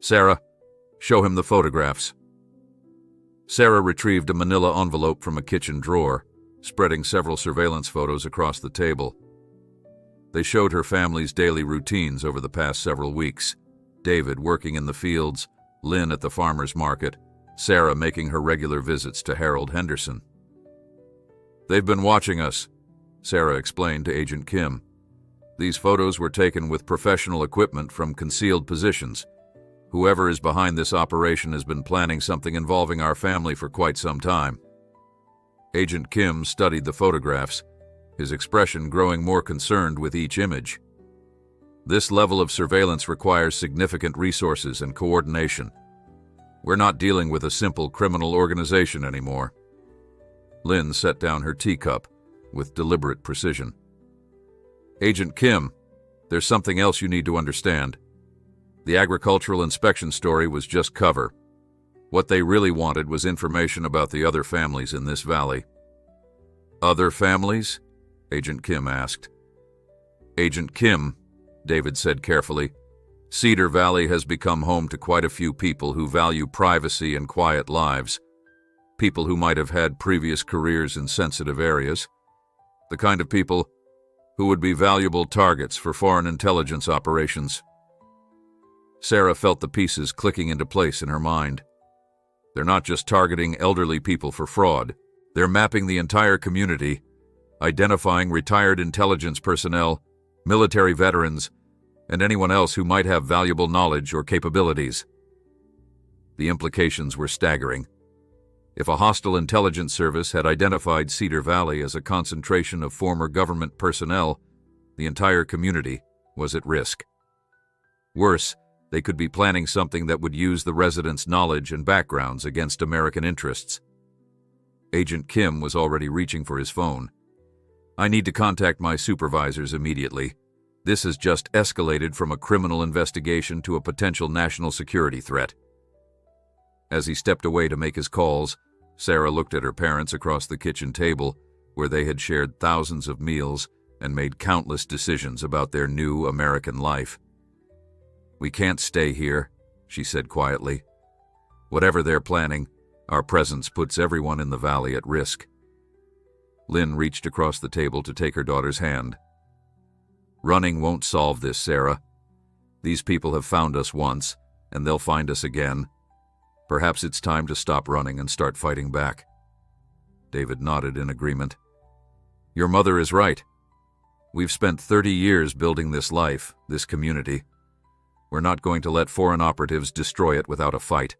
"Sarah, show him the photographs." Sarah retrieved a manila envelope from a kitchen drawer, spreading several surveillance photos across the table. They showed her family's daily routines over the past several weeks. David working in the fields, Lynn at the farmer's market, Sarah making her regular visits to Harold Henderson. "They've been watching us," Sarah explained to Agent Kim. "These photos were taken with professional equipment from concealed positions. Whoever is behind this operation has been planning something involving our family for quite some time." Agent Kim studied the photographs, his expression growing more concerned with each image. "This level of surveillance requires significant resources and coordination. We're not dealing with a simple criminal organization anymore." Lynn set down her teacup with deliberate precision. "Agent Kim, there's something else you need to understand. The agricultural inspection story was just cover. What they really wanted was information about the other families in this valley." "Other families?" Agent Kim asked. "Agent Kim," David said carefully, "Cedar Valley has become home to quite a few people who value privacy and quiet lives. People who might have had previous careers in sensitive areas. The kind of people who would be valuable targets for foreign intelligence operations." Sarah felt the pieces clicking into place in her mind. They're not just targeting elderly people for fraud. They're mapping the entire community, identifying retired intelligence personnel, military veterans, and anyone else who might have valuable knowledge or capabilities. The implications were staggering. If a hostile intelligence service had identified Cedar Valley as a concentration of former government personnel, the entire community was at risk. Worse, they could be planning something that would use the residents' knowledge and backgrounds against American interests. Agent Kim was already reaching for his phone. "I need to contact my supervisors immediately. This has just escalated from a criminal investigation to a potential national security threat. As he stepped away to make his calls, Sarah looked at her parents across the kitchen table, where they had shared thousands of meals and made countless decisions about their new American life. "We can't stay here," she said quietly. "Whatever they're planning, our presence puts everyone in the valley at risk." Lynn reached across the table to take her daughter's hand. "Running won't solve this, Sarah. These people have found us once, and they'll find us again. Perhaps it's time to stop running and start fighting back." David nodded in agreement. "Your mother is right. We've spent 30 years building this life, this community. We're not going to let foreign operatives destroy it without a fight."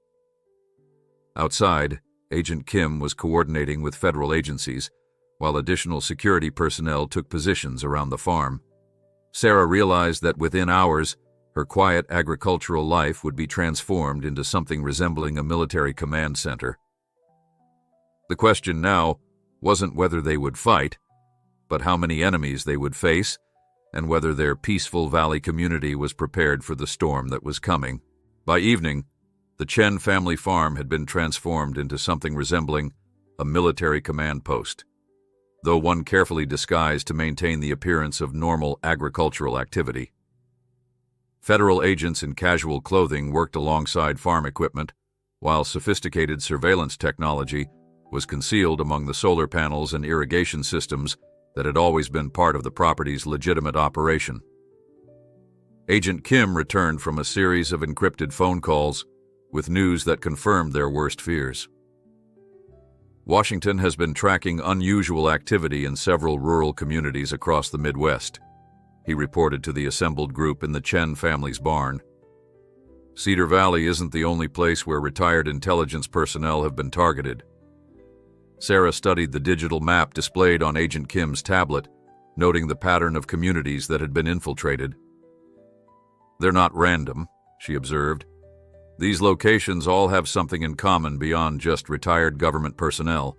Outside, Agent Kim was coordinating with federal agencies, while additional security personnel took positions around the farm. Sarah realized that within hours, her quiet agricultural life would be transformed into something resembling a military command center. The question now wasn't whether they would fight, but how many enemies they would face, and whether their peaceful valley community was prepared for the storm that was coming. By evening, the Chen family farm had been transformed into something resembling a military command post, though one carefully disguised to maintain the appearance of normal agricultural activity. Federal agents in casual clothing worked alongside farm equipment, while sophisticated surveillance technology was concealed among the solar panels and irrigation systems that had always been part of the property's legitimate operation. Agent Kim returned from a series of encrypted phone calls with news that confirmed their worst fears. Washington has been tracking unusual activity in several rural communities across the Midwest, he reported to the assembled group in the Chen family's barn. Cedar Valley isn't the only place where retired intelligence personnel have been targeted. Sarah studied the digital map displayed on Agent Kim's tablet, noting the pattern of communities that had been infiltrated. "They're not random," she observed. "These locations all have something in common beyond just retired government personnel."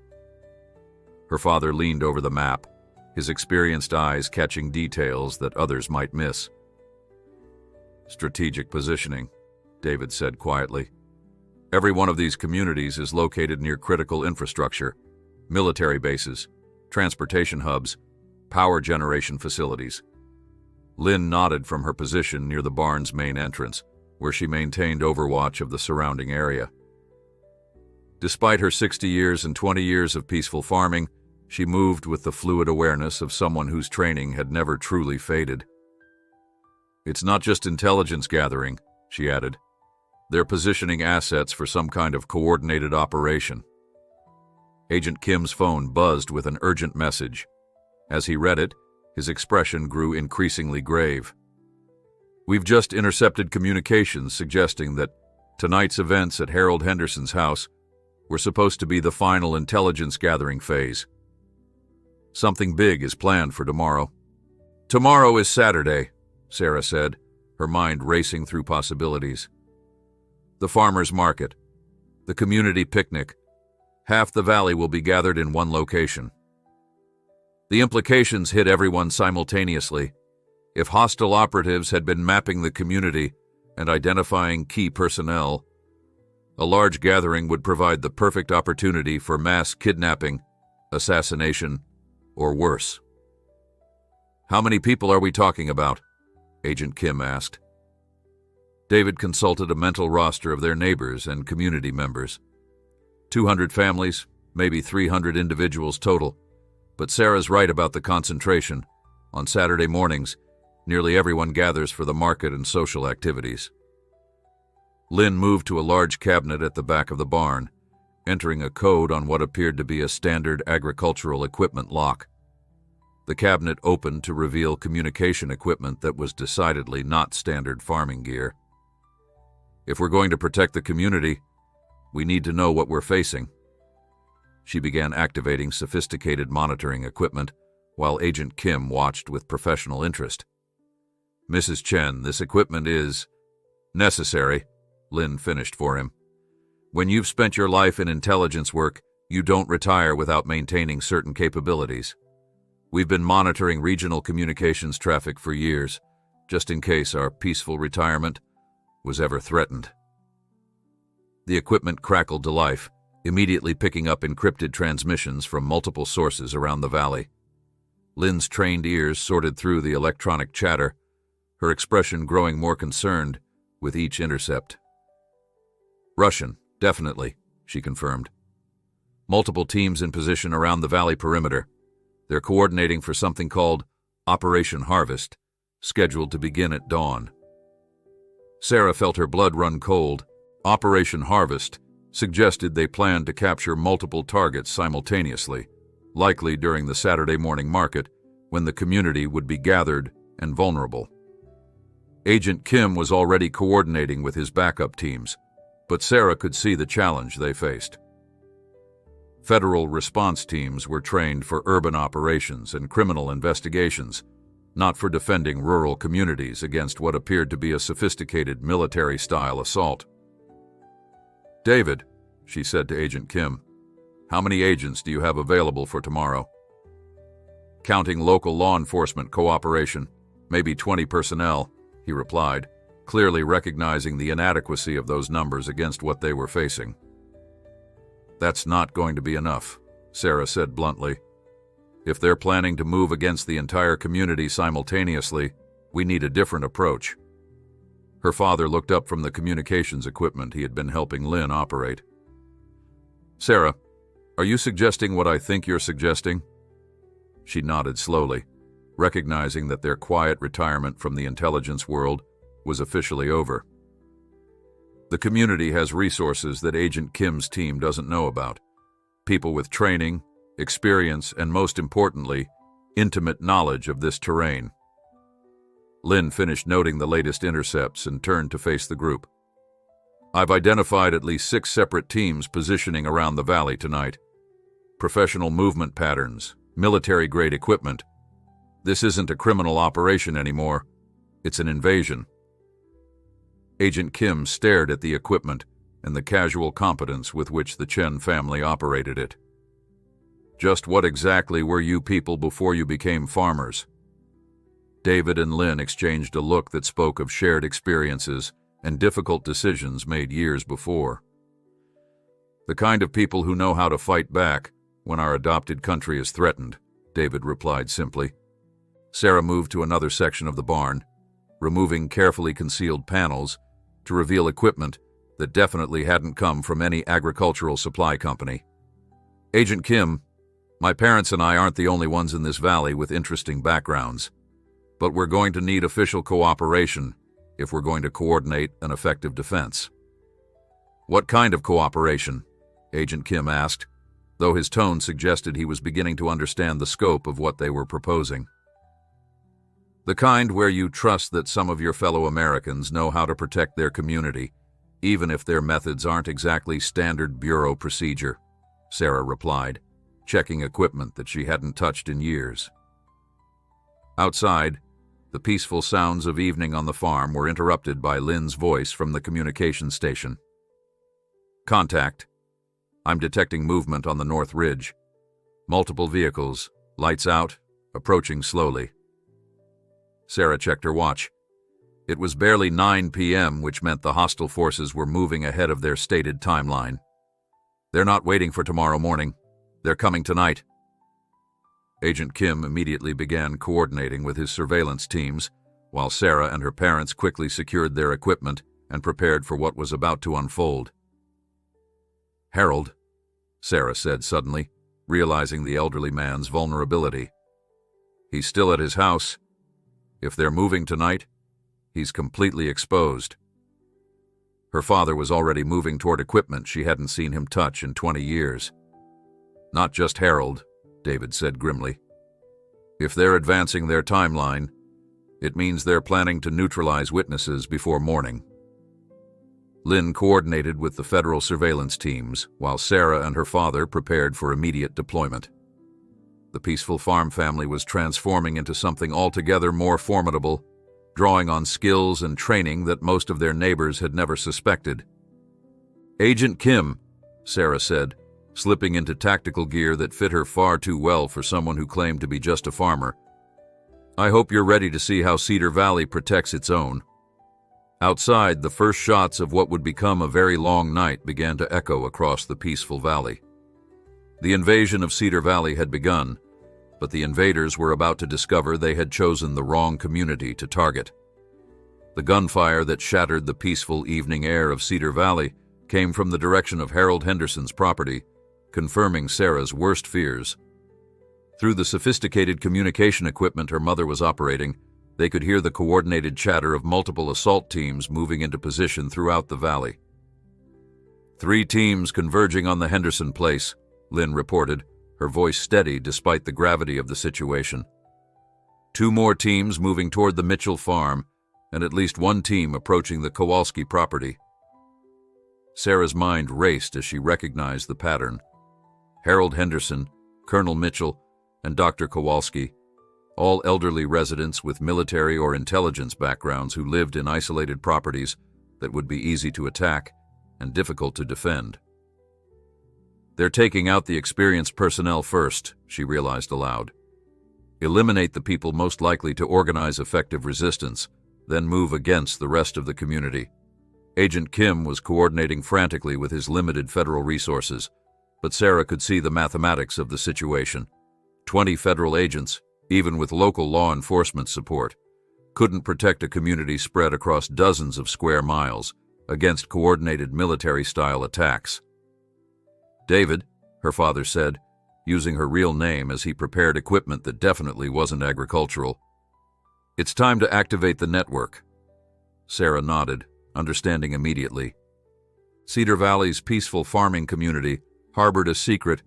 Her father leaned over the map, his experienced eyes catching details that others might miss. "Strategic positioning," David said quietly. "Every one of these communities is located near critical infrastructure, military bases, transportation hubs, power generation facilities." Lynn nodded from her position near the barn's main entrance, where she maintained overwatch of the surrounding area. Despite her 60 years and 20 years of peaceful farming, she moved with the fluid awareness of someone whose training had never truly faded. "It's not just intelligence gathering," she added. "They're positioning assets for some kind of coordinated operation." Agent Kim's phone buzzed with an urgent message. As he read it, his expression grew increasingly grave. "We've just intercepted communications suggesting that tonight's events at Harold Henderson's house were supposed to be the final intelligence gathering phase. Something big is planned for tomorrow." "Tomorrow is Saturday," Sarah said, her mind racing through possibilities. "The farmers' market, the community picnic. Half the valley will be gathered in one location." The implications hit everyone simultaneously. If hostile operatives had been mapping the community and identifying key personnel, a large gathering would provide the perfect opportunity for mass kidnapping, assassination, or worse. "How many people are we talking about?" Agent Kim asked. David consulted a mental roster of their neighbors and community members. 200 families, maybe 300 individuals total. But Sarah's right about the concentration. On Saturday mornings, nearly everyone gathers for the market and social activities. Lynn moved to a large cabinet at the back of the barn, entering a code on what appeared to be a standard agricultural equipment lock. The cabinet opened to reveal communication equipment that was decidedly not standard farming gear. "If we're going to protect the community, we need to know what we're facing." She began activating sophisticated monitoring equipment, while Agent Kim watched with professional interest. "Mrs. Chen, this equipment is necessary," Lynn finished for him. "When you've spent your life in intelligence work, you don't retire without maintaining certain capabilities. We've been monitoring regional communications traffic for years, just in case our peaceful retirement was ever threatened. The equipment crackled to life, immediately picking up encrypted transmissions from multiple sources around the valley. Lynn's trained ears sorted through the electronic chatter, her expression growing more concerned with each intercept. Russian, definitely, she confirmed. Multiple teams in position around the valley perimeter. They're coordinating for something called Operation Harvest, scheduled to begin at dawn. Sarah felt her blood run cold. Operation Harvest suggested they planned to capture multiple targets simultaneously, likely during the Saturday morning market when the community would be gathered and vulnerable. Agent Kim was already coordinating with his backup teams, but Sarah could see the challenge they faced. Federal response teams were trained for urban operations and criminal investigations, not for defending rural communities against what appeared to be a sophisticated military-style assault. "David," she said to Agent Kim, "how many agents do you have available for tomorrow?" "Counting local law enforcement cooperation, maybe 20 personnel," he replied, clearly recognizing the inadequacy of those numbers against what they were facing. "That's not going to be enough," Sarah said bluntly. "If they're planning to move against the entire community simultaneously, we need a different approach." Her father looked up from the communications equipment he had been helping Lynn operate. "Sarah, are you suggesting what I think you're suggesting?" She nodded slowly, recognizing that their quiet retirement from the intelligence world was officially over. "The community has resources that Agent Kim's team doesn't know about. People with training, experience, and most importantly, intimate knowledge of this terrain." Lynn finished noting the latest intercepts and turned to face the group. "I've identified at least 6 separate teams positioning around the valley tonight. Professional movement patterns, military-grade equipment. This isn't a criminal operation anymore. It's an invasion." Agent Kim stared at the equipment and the casual competence with which the Chen family operated it. "Just what exactly were you people before you became farmers?" David and Lynn exchanged a look that spoke of shared experiences and difficult decisions made years before. "The kind of people who know how to fight back when our adopted country is threatened," David replied simply. Sarah moved to another section of the barn, removing carefully concealed panels to reveal equipment that definitely hadn't come from any agricultural supply company. "Agent Kim, my parents and I aren't the only ones in this valley with interesting backgrounds, but we're going to need official cooperation if we're going to coordinate an effective defense." "What kind of cooperation?" Agent Kim asked, though his tone suggested he was beginning to understand the scope of what they were proposing. "The kind where you trust that some of your fellow Americans know how to protect their community, even if their methods aren't exactly standard bureau procedure," Sarah replied, checking equipment that she hadn't touched in years. Outside, the peaceful sounds of evening on the farm were interrupted by Lynn's voice from the communications station. "Contact. I'm detecting movement on the North Ridge. Multiple vehicles, lights out, approaching slowly." Sarah checked her watch. It was barely 9 p.m., which meant the hostile forces were moving ahead of their stated timeline. "They're not waiting for tomorrow morning. They're coming tonight." Agent Kim immediately began coordinating with his surveillance teams, while Sarah and her parents quickly secured their equipment and prepared for what was about to unfold. "Harold," Sarah said suddenly, realizing the elderly man's vulnerability. "He's still at his house. If they're moving tonight, he's completely exposed." Her father was already moving toward equipment she hadn't seen him touch in 20 years. "Not just Harold," David said grimly. "If they're advancing their timeline, it means they're planning to neutralize witnesses before morning." Lynn coordinated with the federal surveillance teams, while Sarah and her father prepared for immediate deployment. The peaceful farm family was transforming into something altogether more formidable, drawing on skills and training that most of their neighbors had never suspected. "Agent Kim," Sarah said, slipping into tactical gear that fit her far too well for someone who claimed to be just a farmer. I hope you're ready to see how Cedar Valley protects its own." Outside, the first shots of what would become a very long night began to echo across the peaceful valley. The invasion of Cedar Valley had begun, but the invaders were about to discover they had chosen the wrong community to target. The gunfire that shattered the peaceful evening air of Cedar Valley came from the direction of Harold Henderson's property, confirming Sarah's worst fears. Through the sophisticated communication equipment her mother was operating, they could hear the coordinated chatter of multiple assault teams moving into position throughout the valley. "3 teams converging on the Henderson place," Lynn reported, her voice steady despite the gravity of the situation. "2 more teams moving toward the Mitchell farm, and at least 1 team approaching the Kowalski property." Sarah's mind raced as she recognized the pattern. Harold Henderson, Colonel Mitchell, and Dr. Kowalski, all elderly residents with military or intelligence backgrounds who lived in isolated properties that would be easy to attack and difficult to defend. "They're taking out the experienced personnel first," she realized aloud. "Eliminate the people most likely to organize effective resistance, then move against the rest of the community." Agent Kim was coordinating frantically with his limited federal resources, but Sarah could see the mathematics of the situation. 20 federal agents, even with local law enforcement support, couldn't protect a community spread across dozens of square miles against coordinated military-style attacks. "David," her father said, using her real name as he prepared equipment that definitely wasn't agricultural, "it's time to activate the network." Sarah nodded, understanding immediately. Cedar Valley's peaceful farming community harbored a secret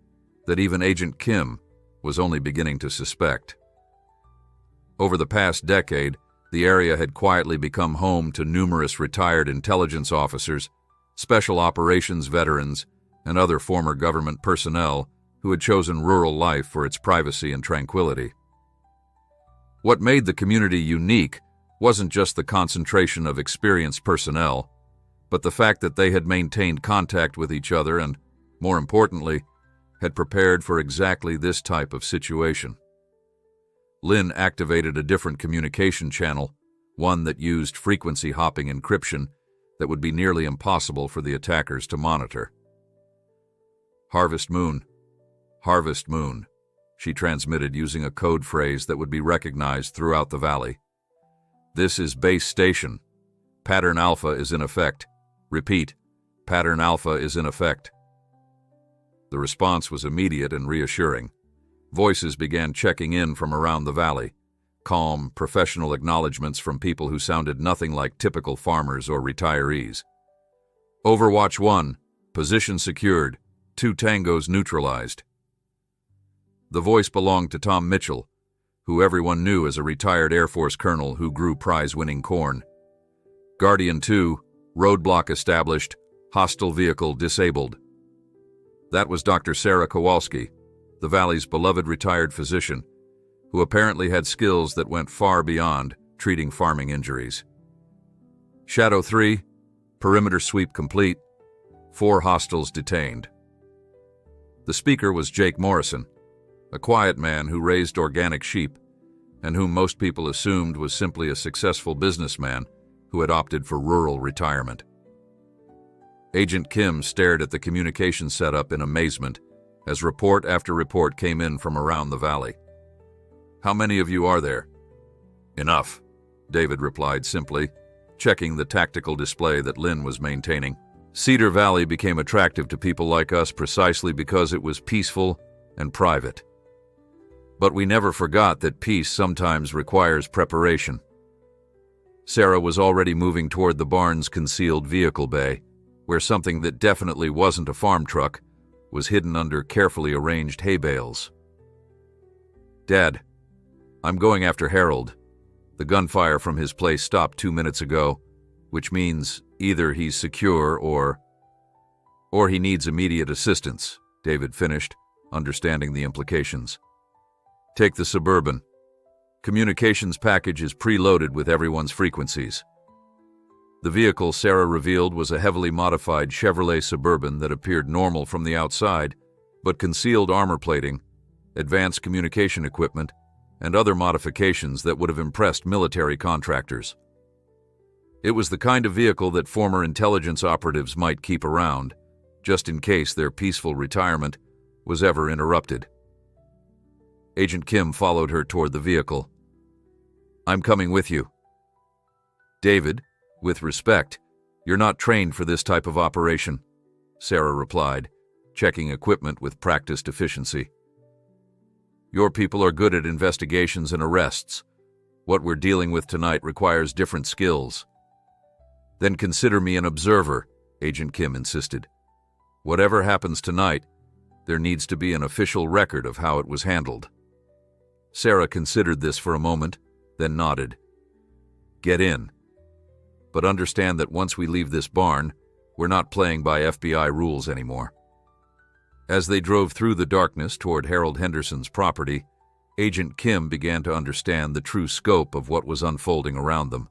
that even Agent Kim was only beginning to suspect. Over the past decade, the area had quietly become home to numerous retired intelligence officers, special operations veterans, and other former government personnel who had chosen rural life for its privacy and tranquility. What made the community unique wasn't just the concentration of experienced personnel, but the fact that they had maintained contact with each other and, more importantly, had prepared for exactly this type of situation. Lynn activated a different communication channel, one that used frequency-hopping encryption that would be nearly impossible for the attackers to monitor. "Harvest Moon, Harvest Moon," she transmitted using a code phrase that would be recognized throughout the valley. "This is base station. Pattern Alpha is in effect. Repeat, Pattern Alpha is in effect." The response was immediate and reassuring. Voices began checking in from around the valley, calm, professional acknowledgments from people who sounded nothing like typical farmers or retirees. "Overwatch 1, position secured, 2 tangos neutralized." The voice belonged to Tom Mitchell, who everyone knew as a retired Air Force colonel who grew prize-winning corn. "Guardian 2, roadblock established, hostile vehicle disabled." That was Dr. Sarah Kowalski, the valley's beloved retired physician, who apparently had skills that went far beyond treating farming injuries. "Shadow 3, perimeter sweep complete, 4 hostiles detained." The speaker was Jake Morrison, a quiet man who raised organic sheep and whom most people assumed was simply a successful businessman who had opted for rural retirement. Agent Kim stared at the communication setup in amazement as report after report came in from around the valley. "How many of you are there?" "Enough," David replied simply, checking the tactical display that Lynn was maintaining. Cedar Valley became attractive to people like us precisely because it was peaceful and private. But we never forgot that peace sometimes requires preparation. Sarah was already moving toward the barn's concealed vehicle bay, where something that definitely wasn't a farm truck was hidden under carefully arranged hay bales. "Dad, I'm going after Harold. The gunfire from his place stopped 2 minutes ago, which means either he's secure or he needs immediate assistance," David finished, understanding the implications. "Take the Suburban. Communications package is preloaded with everyone's frequencies." The vehicle Sarah revealed was a heavily modified Chevrolet Suburban that appeared normal from the outside, but concealed armor plating, advanced communication equipment, and other modifications that would have impressed military contractors. It was the kind of vehicle that former intelligence operatives might keep around, just in case their peaceful retirement was ever interrupted. Agent Kim followed her toward the vehicle. "I'm coming with you." "David, with respect, you're not trained for this type of operation," Sarah replied, checking equipment with practiced efficiency. "Your people are good at investigations and arrests. What we're dealing with tonight requires different skills." "Then consider me an observer," Agent Kim insisted. "Whatever happens tonight, there needs to be an official record of how it was handled." Sarah considered this for a moment, then nodded. "Get in. But understand that once we leave this barn, we're not playing by FBI rules anymore." As they drove through the darkness toward Harold Henderson's property, Agent Kim began to understand the true scope of what was unfolding around them.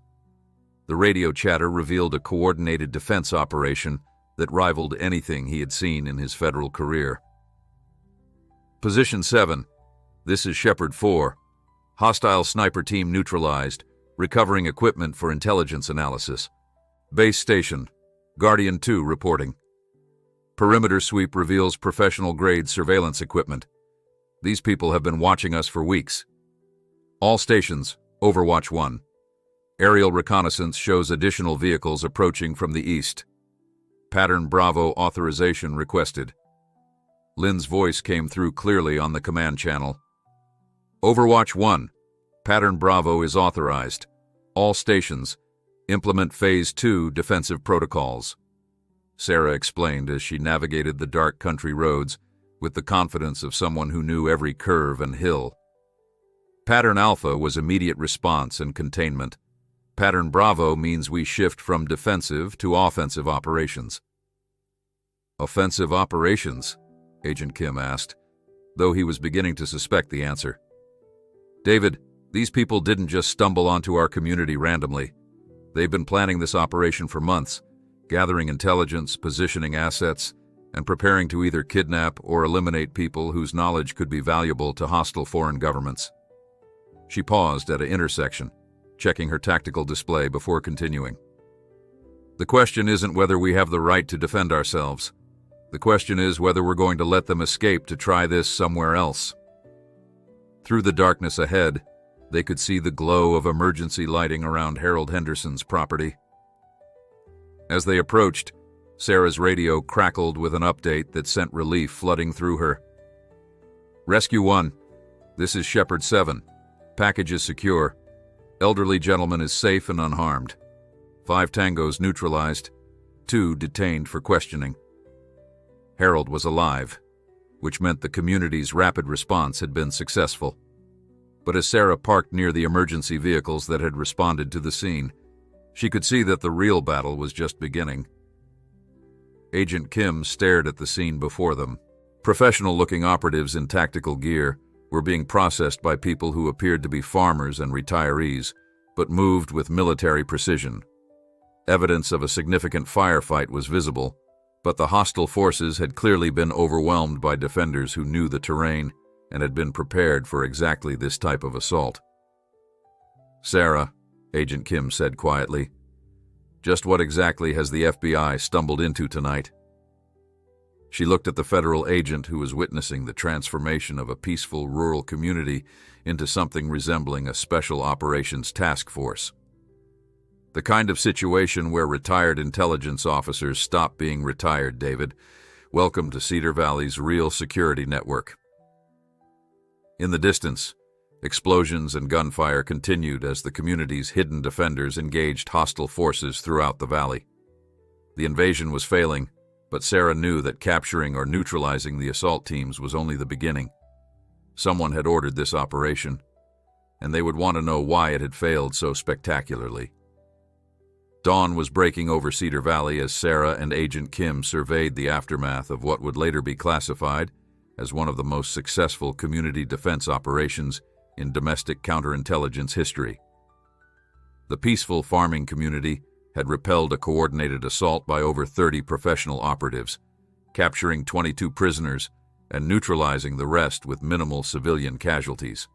The radio chatter revealed a coordinated defense operation that rivaled anything he had seen in his federal career. "Position 7. This is Shepherd 4. Hostile sniper team neutralized, recovering equipment for intelligence analysis. Base station. Guardian 2 reporting. Perimeter sweep reveals professional-grade surveillance equipment. These people have been watching us for weeks. All stations, Overwatch 1. Aerial reconnaissance shows additional vehicles approaching from the east. Pattern Bravo authorization requested." Lynn's voice came through clearly on the command channel. "Overwatch 1. Pattern Bravo is authorized. All stations, implement Phase 2 defensive protocols." Sarah explained as she navigated the dark country roads with the confidence of someone who knew every curve and hill. Pattern Alpha was immediate response and containment. Pattern Bravo means we shift from defensive to offensive operations. "Offensive operations?" Agent Kim asked, though he was beginning to suspect the answer. "David, these people didn't just stumble onto our community randomly. They've been planning this operation for months, gathering intelligence, positioning assets, and preparing to either kidnap or eliminate people whose knowledge could be valuable to hostile foreign governments." She paused at an intersection, checking her tactical display before continuing. "The question isn't whether we have the right to defend ourselves. The question is whether we're going to let them escape to try this somewhere else." Through the darkness ahead, they could see the glow of emergency lighting around Harold Henderson's property. As they approached, Sarah's radio crackled with an update that sent relief flooding through her. "Rescue 1. This is Shepherd 7. Package is secure. Elderly gentleman is safe and unharmed. 5 tangos neutralized. 2 detained for questioning." Harold was alive, which meant the community's rapid response had been successful. But as Sarah parked near the emergency vehicles that had responded to the scene, she could see that the real battle was just beginning. Agent Kim stared at the scene before them. Professional-looking operatives in tactical gear were being processed by people who appeared to be farmers and retirees, but moved with military precision. Evidence of a significant firefight was visible, but the hostile forces had clearly been overwhelmed by defenders who knew the terrain and had been prepared for exactly this type of assault. "Sarah," Agent Kim said quietly, "just what exactly has the FBI stumbled into tonight?" She looked at the federal agent who was witnessing the transformation of a peaceful rural community into something resembling a special operations task force. "The kind of situation where retired intelligence officers stop being retired, David. Welcome to Cedar Valley's real security network." In the distance, explosions and gunfire continued as the community's hidden defenders engaged hostile forces throughout the valley. The invasion was failing, but Sarah knew that capturing or neutralizing the assault teams was only the beginning. Someone had ordered this operation, and they would want to know why it had failed so spectacularly. Dawn was breaking over Cedar Valley as Sarah and Agent Kim surveyed the aftermath of what would later be classified as one of the most successful community defense operations in domestic counterintelligence history. The peaceful farming community had repelled a coordinated assault by over 30 professional operatives, capturing 22 prisoners and neutralizing the rest with minimal civilian casualties.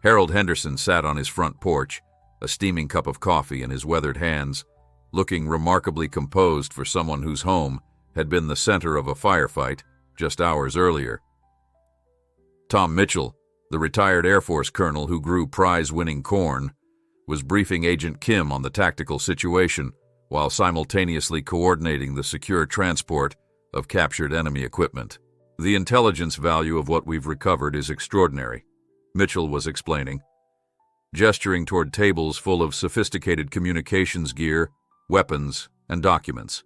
Harold Henderson sat on his front porch, a steaming cup of coffee in his weathered hands, looking remarkably composed for someone whose home had been the center of a firefight just hours earlier. Tom Mitchell, the retired Air Force colonel who grew prize-winning corn, was briefing Agent Kim on the tactical situation while simultaneously coordinating the secure transport of captured enemy equipment. "The intelligence value of what we've recovered is extraordinary," Mitchell was explaining, gesturing toward tables full of sophisticated communications gear, weapons, and documents.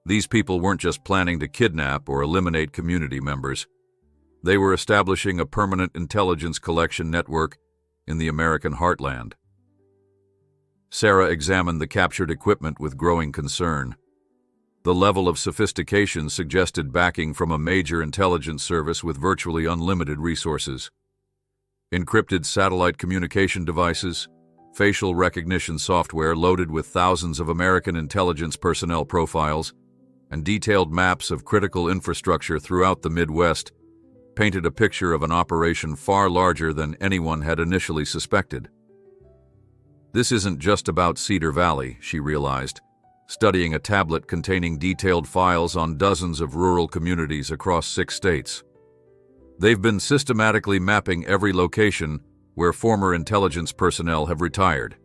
These people weren't just planning to kidnap or eliminate community members. They were establishing a permanent intelligence collection network in the American heartland. Sarah examined the captured equipment with growing concern. The level of sophistication suggested backing from a major intelligence service with virtually unlimited resources. Encrypted satellite communication devices, facial recognition software loaded with thousands of American intelligence personnel profiles, and detailed maps of critical infrastructure throughout the Midwest painted a picture of an operation far larger than anyone had initially suspected. This isn't just about Cedar Valley, she realized, studying a tablet containing detailed files on dozens of rural communities across 6 states. They've been systematically mapping every location where former intelligence personnel have retired.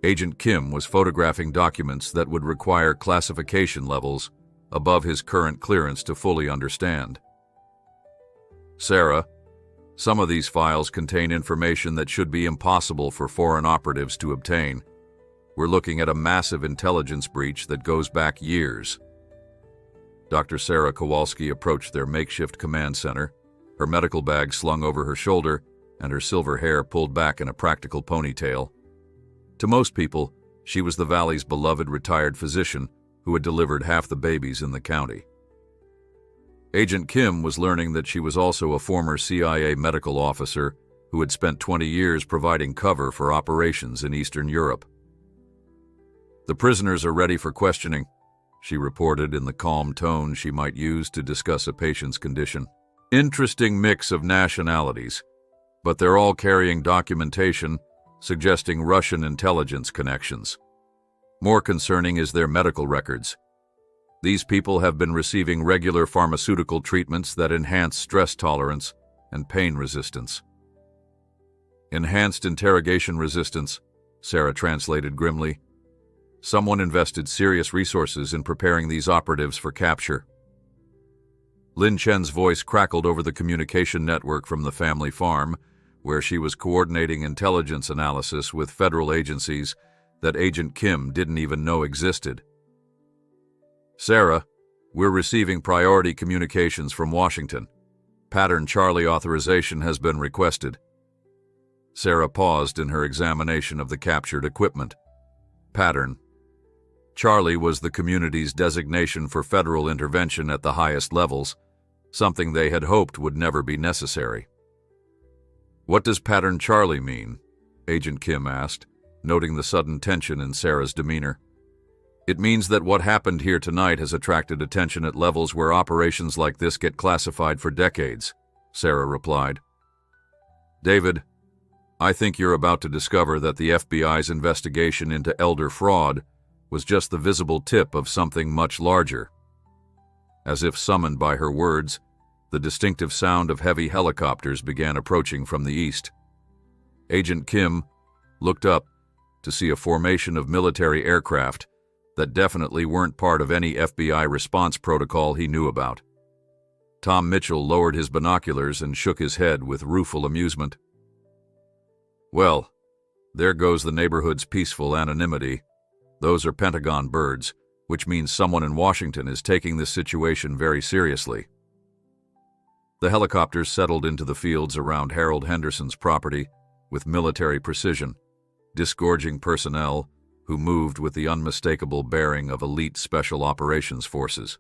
Agent Kim was photographing documents that would require classification levels above his current clearance to fully understand. "Sarah, some of these files contain information that should be impossible for foreign operatives to obtain. We're looking at a massive intelligence breach that goes back years." Dr. Sarah Kowalski approached their makeshift command center, her medical bag slung over her shoulder and her silver hair pulled back in a practical ponytail. To most people, she was the valley's beloved retired physician who had delivered half the babies in the county. Agent Kim was learning that she was also a former CIA medical officer who had spent 20 years providing cover for operations in Eastern Europe. "The prisoners are ready for questioning," she reported in the calm tone she might use to discuss a patient's condition. "Interesting mix of nationalities, but they're all carrying documentation suggesting Russian intelligence connections. More concerning is their medical records. These people have been receiving regular pharmaceutical treatments that enhance stress tolerance and pain resistance." "Enhanced interrogation resistance," Sarah translated grimly. "Someone invested serious resources in preparing these operatives for capture." Lin Chen's voice crackled over the communication network from the family farm, where she was coordinating intelligence analysis with federal agencies that Agent Kim didn't even know existed. "Sarah, we're receiving priority communications from Washington. Pattern Charlie authorization has been requested." Sarah paused in her examination of the captured equipment. Pattern. Charlie was the community's designation for federal intervention at the highest levels, something they had hoped would never be necessary. "What does Pattern Charlie mean?" Agent Kim asked, noting the sudden tension in Sarah's demeanor. "It means that what happened here tonight has attracted attention at levels where operations like this get classified for decades," Sarah replied. "David, I think you're about to discover that the FBI's investigation into elder fraud was just the visible tip of something much larger." As if summoned by her words, the distinctive sound of heavy helicopters began approaching from the east. Agent Kim looked up to see a formation of military aircraft that definitely weren't part of any FBI response protocol he knew about. Tom Mitchell lowered his binoculars and shook his head with rueful amusement. "Well, there goes the neighborhood's peaceful anonymity. Those are Pentagon birds, which means someone in Washington is taking this situation very seriously." The helicopters settled into the fields around Harold Henderson's property with military precision, disgorging personnel who moved with the unmistakable bearing of elite special operations forces.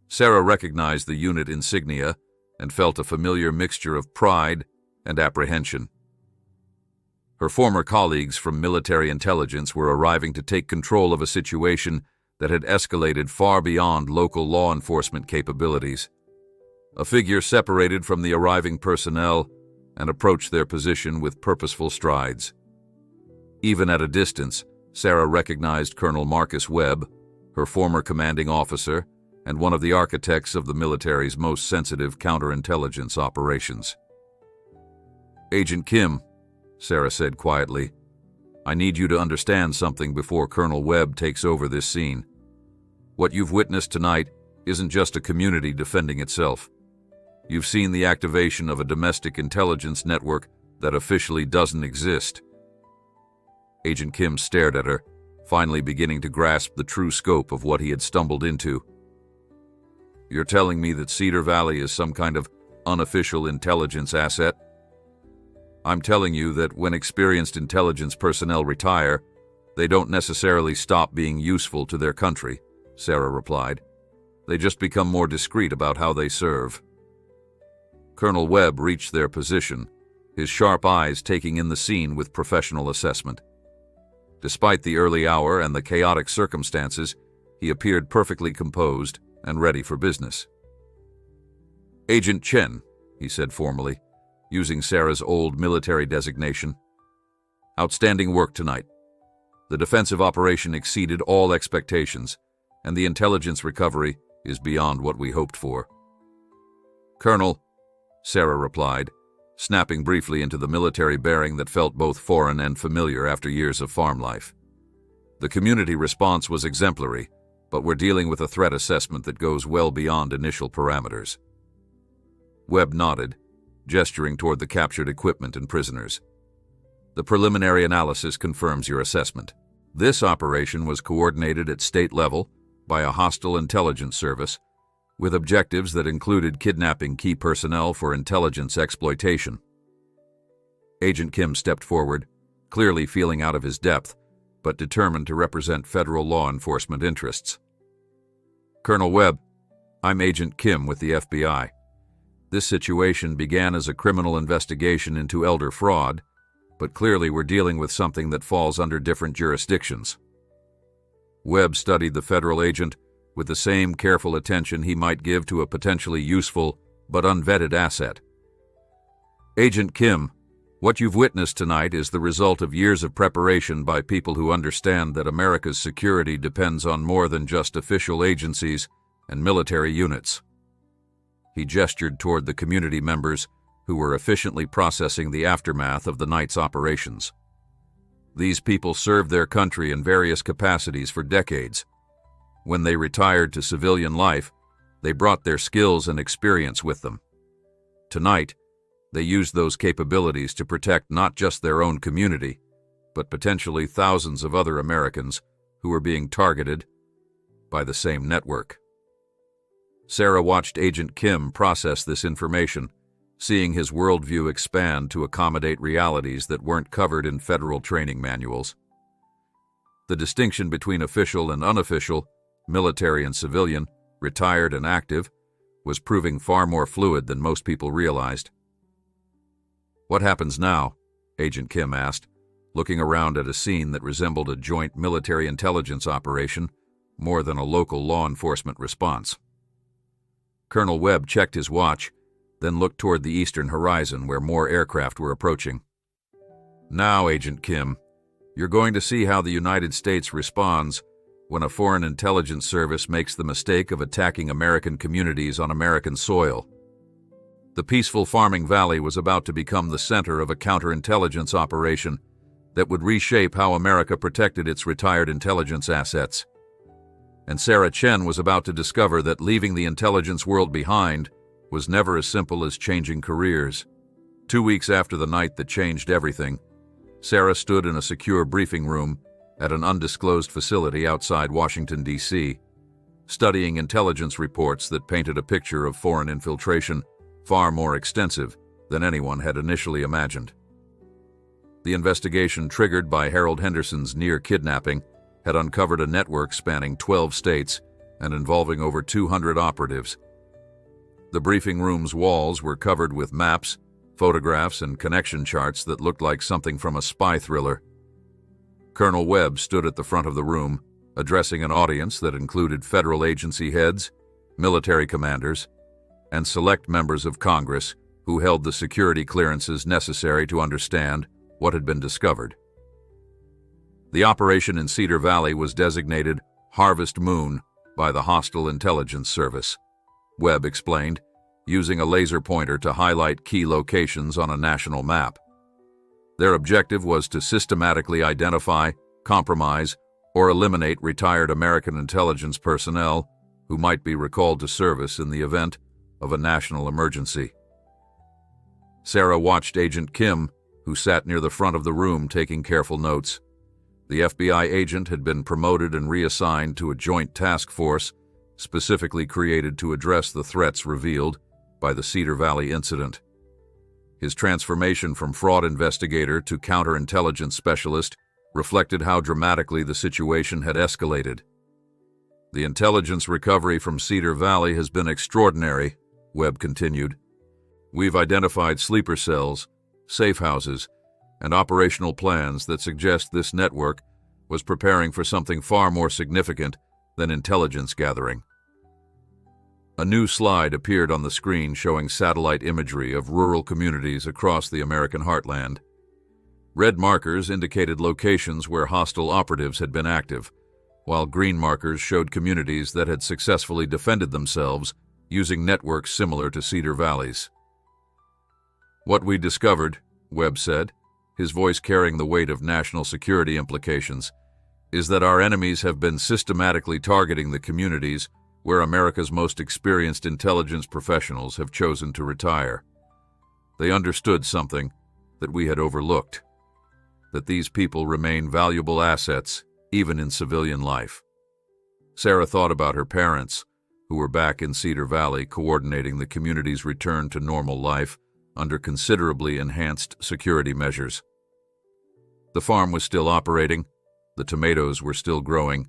Sarah recognized the unit insignia and felt a familiar mixture of pride and apprehension. Her former colleagues from military intelligence were arriving to take control of a situation that had escalated far beyond local law enforcement capabilities. A figure separated from the arriving personnel and approached their position with purposeful strides. Even at a distance, Sarah recognized Colonel Marcus Webb, her former commanding officer and one of the architects of the military's most sensitive counterintelligence operations. "Agent Kim," Sarah said quietly, "I need you to understand something before Colonel Webb takes over this scene. What you've witnessed tonight isn't just a community defending itself. You've seen the activation of a domestic intelligence network that officially doesn't exist." Agent Kim stared at her, finally beginning to grasp the true scope of what he had stumbled into. "You're telling me that Cedar Valley is some kind of unofficial intelligence asset?" "I'm telling you that when experienced intelligence personnel retire, they don't necessarily stop being useful to their country," Sarah replied. "They just become more discreet about how they serve." Colonel Webb reached their position, his sharp eyes taking in the scene with professional assessment. Despite the early hour and the chaotic circumstances, he appeared perfectly composed and ready for business. "Agent Chen," he said formally, using Sarah's old military designation. "Outstanding work tonight. The defensive operation exceeded all expectations, and the intelligence recovery is beyond what we hoped for." "Colonel," Sarah replied, snapping briefly into the military bearing that felt both foreign and familiar after years of farm life. "The community response was exemplary, but we're dealing with a threat assessment that goes well beyond initial parameters." Webb nodded, gesturing toward the captured equipment and prisoners. "The preliminary analysis confirms your assessment. This operation was coordinated at state level by a hostile intelligence service, with objectives that included kidnapping key personnel for intelligence exploitation." Agent Kim stepped forward, clearly feeling out of his depth, but determined to represent federal law enforcement interests. "Colonel Webb, I'm Agent Kim with the FBI. This situation began as a criminal investigation into elder fraud, but clearly we're dealing with something that falls under different jurisdictions." Webb studied the federal agent with the same careful attention he might give to a potentially useful but unvetted asset. "Agent Kim, what you've witnessed tonight is the result of years of preparation by people who understand that America's security depends on more than just official agencies and military units." He gestured toward the community members who were efficiently processing the aftermath of the night's operations. These people served their country in various capacities for decades. When they retired to civilian life, they brought their skills and experience with them. Tonight, they used those capabilities to protect not just their own community, but potentially thousands of other Americans who were being targeted by the same network. Sarah watched Agent Kim process this information, seeing his worldview expand to accommodate realities that weren't covered in federal training manuals. The distinction between official and unofficial, military and civilian, retired and active, was proving far more fluid than most people realized. "What happens now?" Agent Kim asked, looking around at a scene that resembled a joint military intelligence operation more than a local law enforcement response. Colonel Webb checked his watch, then looked toward the eastern horizon where more aircraft were approaching. "Now, Agent Kim, you're going to see how the United States responds when a foreign intelligence service makes the mistake of attacking American communities on American soil." The peaceful farming valley was about to become the center of a counterintelligence operation that would reshape how America protected its retired intelligence assets. And Sarah Chen was about to discover that leaving the intelligence world behind was never as simple as changing careers. 2 weeks after the night that changed everything, Sarah stood in a secure briefing room at an undisclosed facility outside Washington, D.C., studying intelligence reports that painted a picture of foreign infiltration far more extensive than anyone had initially imagined. The investigation triggered by Harold Henderson's near kidnapping had uncovered a network spanning 12 states and involving over 200 operatives. The briefing room's walls were covered with maps, photographs, and connection charts that looked like something from a spy thriller. Colonel Webb stood at the front of the room, addressing an audience that included federal agency heads, military commanders, and select members of Congress who held the security clearances necessary to understand what had been discovered. The operation in Cedar Valley was designated Harvest Moon by the Hostile Intelligence Service, Webb explained, using a laser pointer to highlight key locations on a national map. Their objective was to systematically identify, compromise, or eliminate retired American intelligence personnel who might be recalled to service in the event of a national emergency. Sarah watched Agent Kim, who sat near the front of the room taking careful notes. The FBI agent had been promoted and reassigned to a joint task force specifically created to address the threats revealed by the Cedar Valley incident. His transformation from fraud investigator to counterintelligence specialist reflected how dramatically the situation had escalated. The intelligence recovery from Cedar Valley has been extraordinary, Webb continued. We've identified sleeper cells, safe houses, and operational plans that suggest this network was preparing for something far more significant than intelligence gathering. A new slide appeared on the screen showing satellite imagery of rural communities across the American heartland. Red markers indicated locations where hostile operatives had been active, while green markers showed communities that had successfully defended themselves using networks similar to Cedar Valley's. What we discovered, Webb said, his voice carrying the weight of national security implications, is that our enemies have been systematically targeting the communities where America's most experienced intelligence professionals have chosen to retire. They understood something that we had overlooked, that these people remain valuable assets even in civilian life. Sarah thought about her parents, who were back in Cedar Valley coordinating the community's return to normal life under considerably enhanced security measures. The farm was still operating, the tomatoes were still growing,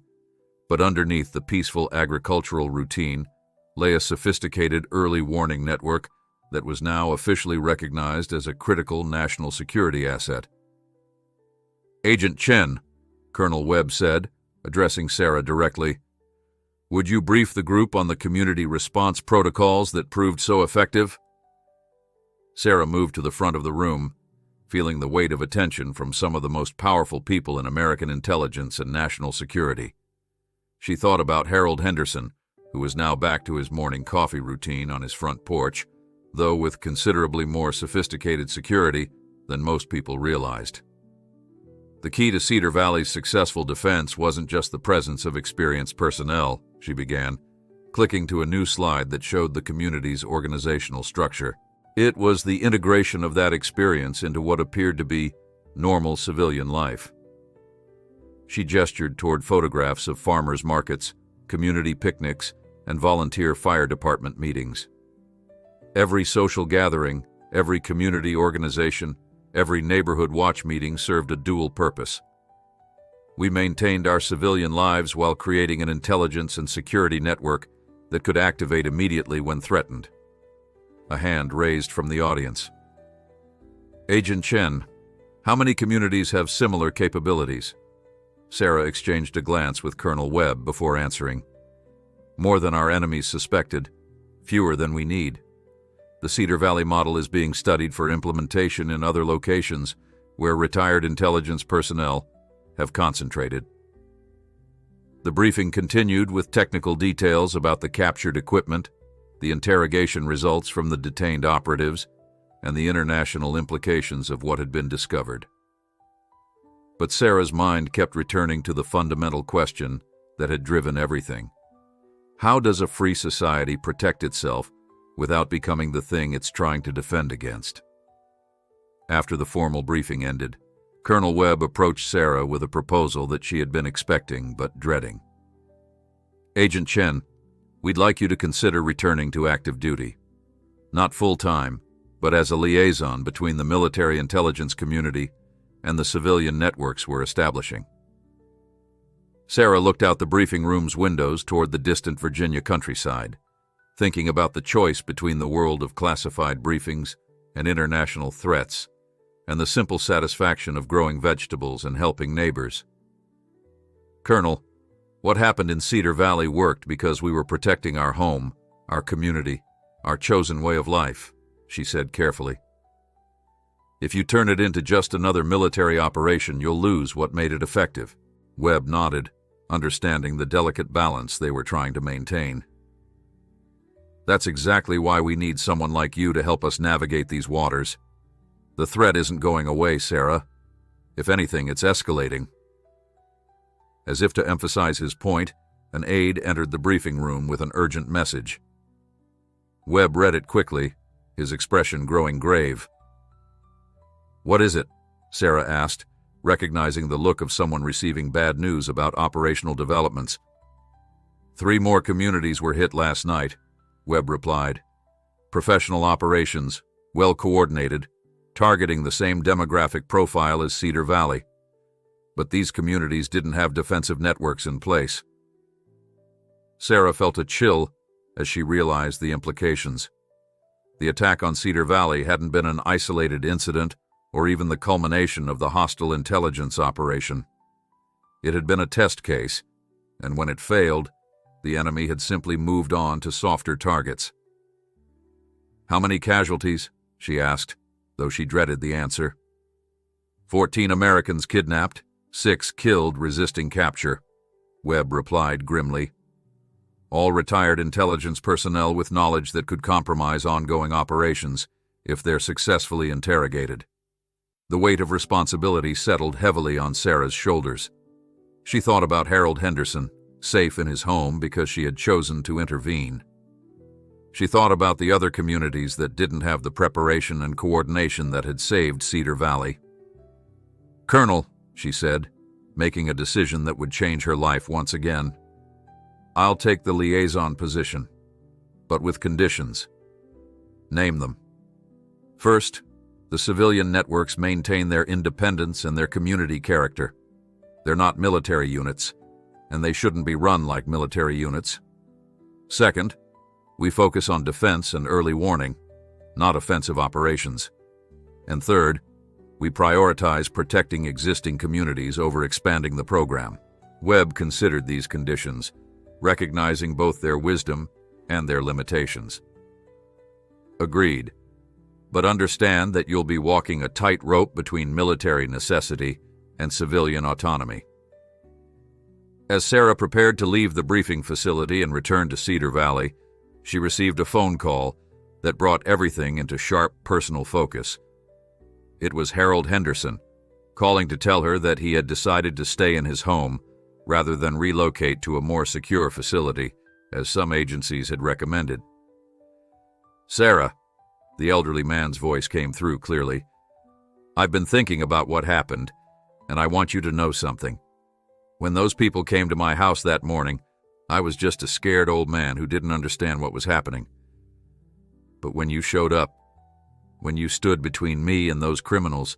but underneath the peaceful agricultural routine lay a sophisticated early warning network that was now officially recognized as a critical national security asset. Agent Chen, Colonel Webb said, addressing Sarah directly, would you brief the group on the community response protocols that proved so effective? Sarah moved to the front of the room, feeling the weight of attention from some of the most powerful people in American intelligence and national security. She thought about Harold Henderson, who was now back to his morning coffee routine on his front porch, though with considerably more sophisticated security than most people realized. The key to Cedar Valley's successful defense wasn't just the presence of experienced personnel, she began, clicking to a new slide that showed the community's organizational structure. It was the integration of that experience into what appeared to be normal civilian life. She gestured toward photographs of farmers' markets, community picnics, and volunteer fire department meetings. Every social gathering, every community organization, every neighborhood watch meeting served a dual purpose. We maintained our civilian lives while creating an intelligence and security network that could activate immediately when threatened. A hand raised from the audience. Agent Chen, how many communities have similar capabilities? Sarah exchanged a glance with Colonel Webb before answering. More than our enemies suspected, fewer than we need. The Cedar Valley model is being studied for implementation in other locations where retired intelligence personnel have concentrated. The briefing continued with technical details about the captured equipment, the interrogation results from the detained operatives, and the international implications of what had been discovered. But Sarah's mind kept returning to the fundamental question that had driven everything. How does a free society protect itself without becoming the thing it's trying to defend against? After the formal briefing ended, Colonel Webb approached Sarah with a proposal that she had been expecting but dreading. Agent Chen, we'd like you to consider returning to active duty. Not full-time, but as a liaison between the military intelligence community and the civilian networks we're establishing. Sarah looked out the briefing room's windows toward the distant Virginia countryside, thinking about the choice between the world of classified briefings and international threats, and the simple satisfaction of growing vegetables and helping neighbors. Colonel, what happened in Cedar Valley worked because we were protecting our home, our community, our chosen way of life, she said carefully. If you turn it into just another military operation, you'll lose what made it effective. Webb nodded, understanding the delicate balance they were trying to maintain. That's exactly why we need someone like you to help us navigate these waters. The threat isn't going away, Sarah. If anything, it's escalating. As if to emphasize his point, an aide entered the briefing room with an urgent message. Webb read it quickly, his expression growing grave. "What is it?" Sarah asked, recognizing the look of someone receiving bad news about operational developments. 3 more communities were hit last night, Webb replied. Professional operations, well coordinated, targeting the same demographic profile as Cedar Valley. But these communities didn't have defensive networks in place. Sarah felt a chill as she realized the implications. The attack on Cedar Valley hadn't been an isolated incident or even the culmination of the hostile intelligence operation. It had been a test case, and when it failed, the enemy had simply moved on to softer targets. "How many casualties?" she asked, though she dreaded the answer. 14 Americans kidnapped, 6 killed resisting capture, Webb replied grimly. All retired intelligence personnel with knowledge that could compromise ongoing operations if they're successfully interrogated. The weight of responsibility settled heavily on Sarah's shoulders. She thought about Harold Henderson, safe in his home because she had chosen to intervene. She thought about the other communities that didn't have the preparation and coordination that had saved Cedar Valley. "Colonel," she said, making a decision that would change her life once again, "I'll take the liaison position, but with conditions." "Name them." "First, the civilian networks maintain their independence and their community character. They're not military units, and they shouldn't be run like military units. Second, we focus on defense and early warning, not offensive operations. And third, we prioritize protecting existing communities over expanding the program." Webb considered these conditions, recognizing both their wisdom and their limitations. "Agreed. But understand that you'll be walking a tightrope between military necessity and civilian autonomy." As Sarah prepared to leave the briefing facility and return to Cedar Valley, she received a phone call that brought everything into sharp personal focus. It was Harold Henderson, calling to tell her that he had decided to stay in his home rather than relocate to a more secure facility, as some agencies had recommended. "Sarah," the elderly man's voice came through clearly, "I've been thinking about what happened, and I want you to know something. When those people came to my house that morning, I was just a scared old man who didn't understand what was happening. But when you showed up, when you stood between me and those criminals,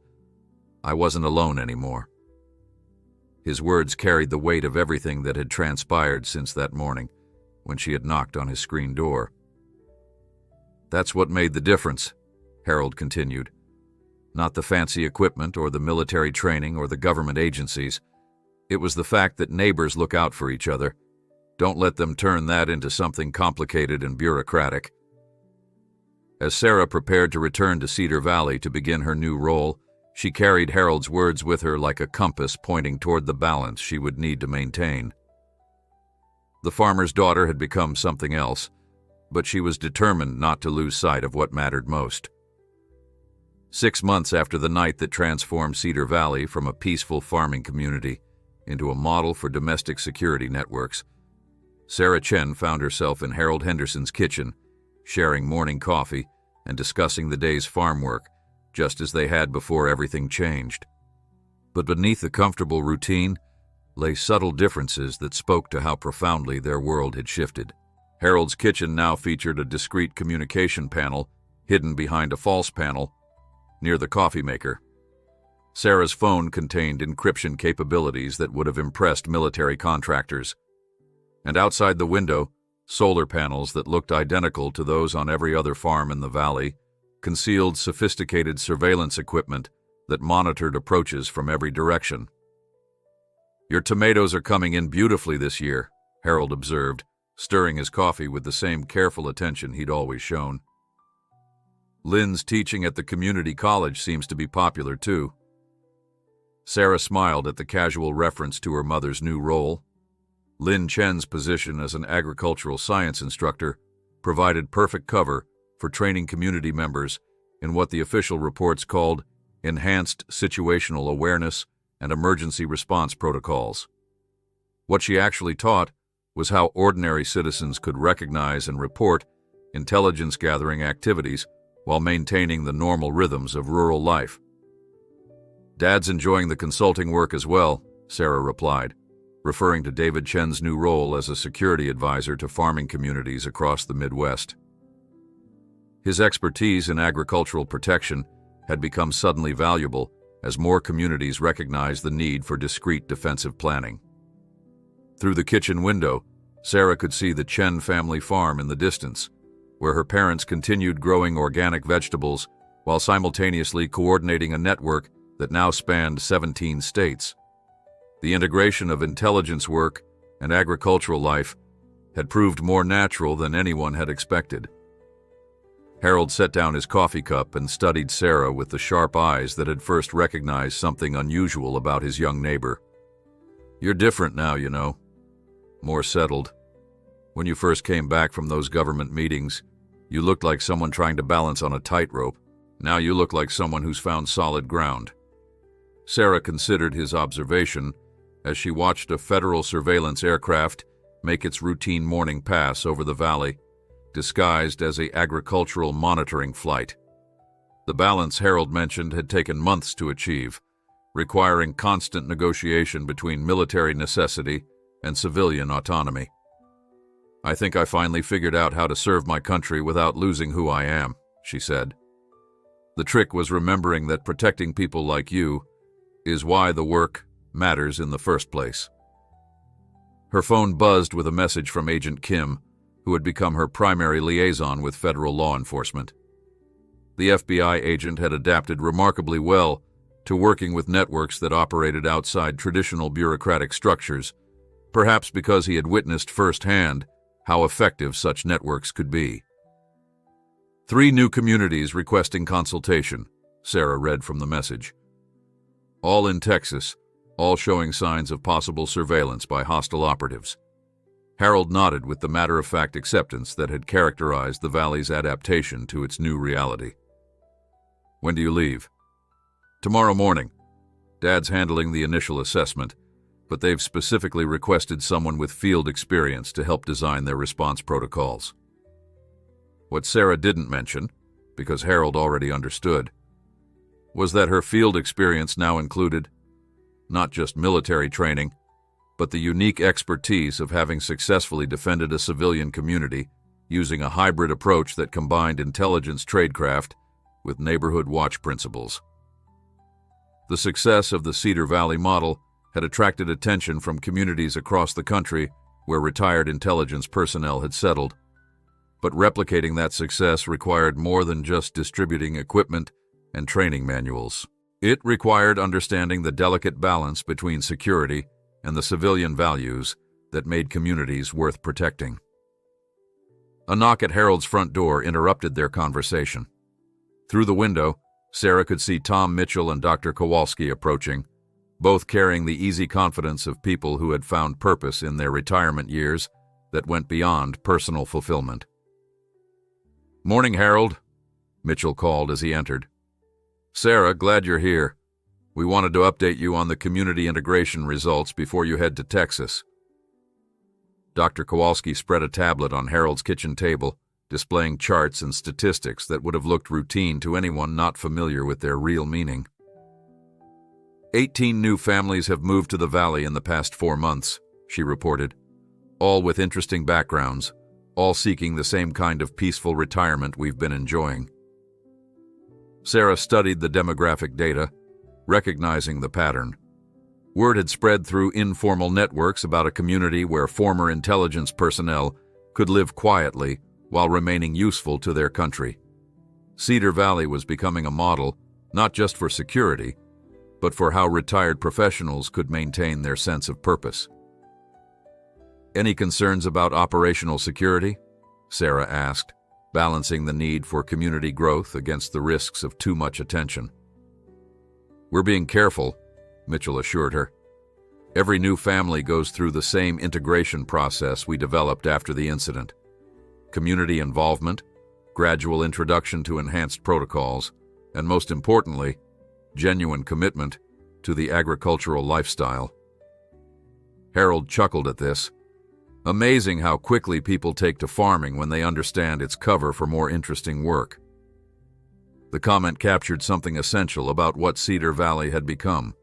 I wasn't alone anymore." His words carried the weight of everything that had transpired since that morning, when she had knocked on his screen door. "That's what made the difference," Harold continued. "Not the fancy equipment or the military training or the government agencies. It was the fact that neighbors look out for each other. Don't let them turn that into something complicated and bureaucratic." As Sarah prepared to return to Cedar Valley to begin her new role, she carried Harold's words with her like a compass pointing toward the balance she would need to maintain. The farmer's daughter had become something else, but she was determined not to lose sight of what mattered most. 6 months after the night that transformed Cedar Valley from a peaceful farming community into a model for domestic security networks, Sarah Chen found herself in Harold Henderson's kitchen, sharing morning coffee and discussing the day's farm work, just as they had before everything changed. But beneath the comfortable routine lay subtle differences that spoke to how profoundly their world had shifted. Harold's kitchen now featured a discreet communication panel hidden behind a false panel near the coffee maker. Sarah's phone contained encryption capabilities that would have impressed military contractors. And outside the window, solar panels that looked identical to those on every other farm in the valley concealed sophisticated surveillance equipment that monitored approaches from every direction. "Your tomatoes are coming in beautifully this year," Harold observed, stirring his coffee with the same careful attention he'd always shown. Lynn's teaching at the community college seems to be popular too. Sarah smiled at the casual reference to her mother's new role. Lynn Chen's position as an agricultural science instructor provided perfect cover for training community members in what the official reports called enhanced situational awareness and emergency response protocols. What she actually taught was how ordinary citizens could recognize and report intelligence-gathering activities while maintaining the normal rhythms of rural life. "Dad's enjoying the consulting work as well," Sarah replied, referring to David Chen's new role as a security advisor to farming communities across the Midwest. His expertise in agricultural protection had become suddenly valuable as more communities recognized the need for discreet defensive planning. Through the kitchen window, Sarah could see the Chen family farm in the distance, where her parents continued growing organic vegetables while simultaneously coordinating a network that now spanned 17 states. The integration of intelligence work and agricultural life had proved more natural than anyone had expected. Harold set down his coffee cup and studied Sarah with the sharp eyes that had first recognized something unusual about his young neighbor. "You're different now, you know. More settled. When you first came back from those government meetings, you looked like someone trying to balance on a tightrope. Now you look like someone who's found solid ground." Sarah considered his observation as she watched a federal surveillance aircraft make its routine morning pass over the valley, disguised as an agricultural monitoring flight. The balance Harold mentioned had taken months to achieve, requiring constant negotiation between military necessity and civilian autonomy. "I think I finally figured out how to serve my country without losing who I am," she said. "The trick was remembering that protecting people like you is why the work matters in the first place." Her phone buzzed with a message from Agent Kim, who had become her primary liaison with federal law enforcement. The FBI agent had adapted remarkably well to working with networks that operated outside traditional bureaucratic structures, perhaps because he had witnessed firsthand how effective such networks could be. "3 new communities requesting consultation," Sarah read from the message. "All in Texas, all showing signs of possible surveillance by hostile operatives." Harold nodded with the matter-of-fact acceptance that had characterized the valley's adaptation to its new reality. "When do you leave?" "Tomorrow morning. Dad's handling the initial assessment, but they've specifically requested someone with field experience to help design their response protocols." What Sarah didn't mention, because Harold already understood, was that her field experience now included not just military training, but the unique expertise of having successfully defended a civilian community using a hybrid approach that combined intelligence tradecraft with neighborhood watch principles. The success of the Cedar Valley model had attracted attention from communities across the country where retired intelligence personnel had settled. But replicating that success required more than just distributing equipment and training manuals. It required understanding the delicate balance between security and the civilian values that made communities worth protecting. A knock at Harold's front door interrupted their conversation. Through the window, Sarah could see Tom Mitchell and Dr. Kowalski approaching, both carrying the easy confidence of people who had found purpose in their retirement years that went beyond personal fulfillment. "Morning, Harold," Mitchell called as he entered. "Sarah, glad you're here. We wanted to update you on the community integration results before you head to Texas." Dr. Kowalski spread a tablet on Harold's kitchen table, displaying charts and statistics that would have looked routine to anyone not familiar with their real meaning. 18 new families have moved to the valley in the past 4 months, she reported, all with interesting backgrounds, all seeking the same kind of peaceful retirement we've been enjoying. Sarah studied the demographic data, recognizing the pattern. Word had spread through informal networks about a community where former intelligence personnel could live quietly while remaining useful to their country. Cedar Valley was becoming a model, not just for security, but for how retired professionals could maintain their sense of purpose. "Any concerns about operational security?" Sarah asked, balancing the need for community growth against the risks of too much attention. "We're being careful," Mitchell assured her. "Every new family goes through the same integration process we developed after the incident. Community involvement, gradual introduction to enhanced protocols, and most importantly, genuine commitment to the agricultural lifestyle." Harold chuckled at this. Amazing how quickly people take to farming when they understand its cover for more interesting work. The comment captured something essential about what Cedar Valley had become.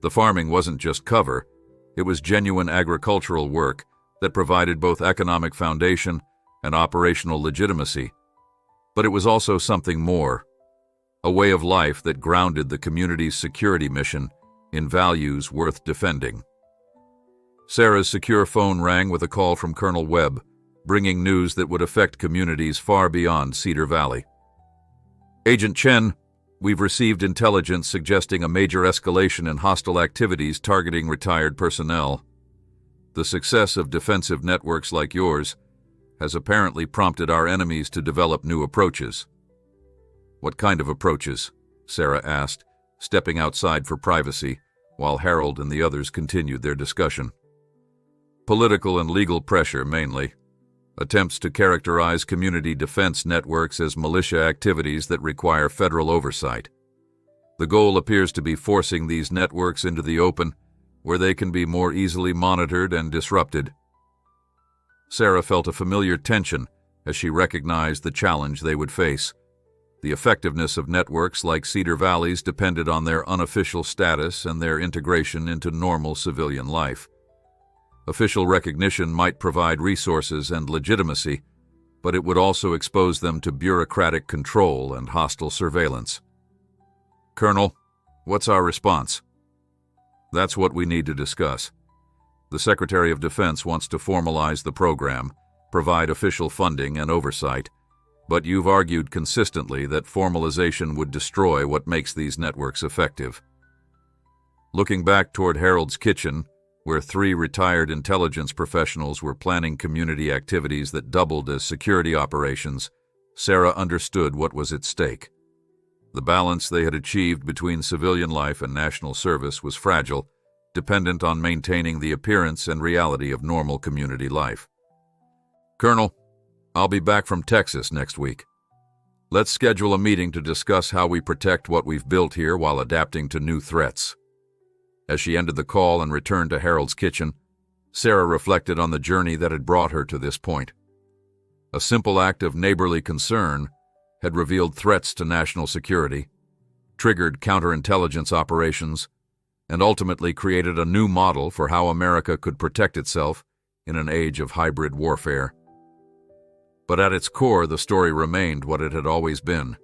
The farming wasn't just cover, it was genuine agricultural work that provided both economic foundation and operational legitimacy. But it was also something more, a way of life that grounded the community's security mission in values worth defending. Sarah's secure phone rang with a call from Colonel Webb, bringing news that would affect communities far beyond Cedar Valley. "Agent Chen, we've received intelligence suggesting a major escalation in hostile activities targeting retired personnel. The success of defensive networks like yours has apparently prompted our enemies to develop new approaches." "What kind of approaches?" Sarah asked, stepping outside for privacy, while Harold and the others continued their discussion. "Political and legal pressure, mainly. Attempts to characterize community defense networks as militia activities that require federal oversight. The goal appears to be forcing these networks into the open, where they can be more easily monitored and disrupted." Sarah felt a familiar tension as she recognized the challenge they would face. The effectiveness of networks like Cedar Valley's depended on their unofficial status and their integration into normal civilian life. Official recognition might provide resources and legitimacy, but it would also expose them to bureaucratic control and hostile surveillance. "Colonel, what's our response?" "That's what we need to discuss. The Secretary of Defense wants to formalize the program, provide official funding and oversight, but you've argued consistently that formalization would destroy what makes these networks effective." Looking back toward Harold's kitchen, where 3 retired intelligence professionals were planning community activities that doubled as security operations, Sarah understood what was at stake. The balance they had achieved between civilian life and national service was fragile, dependent on maintaining the appearance and reality of normal community life. "Colonel, I'll be back from Texas next week. Let's schedule a meeting to discuss how we protect what we've built here while adapting to new threats." As she ended the call and returned to Harold's kitchen, Sarah reflected on the journey that had brought her to this point. A simple act of neighborly concern had revealed threats to national security, triggered counterintelligence operations, and ultimately created a new model for how America could protect itself in an age of hybrid warfare. But at its core, the story remained what it had always been: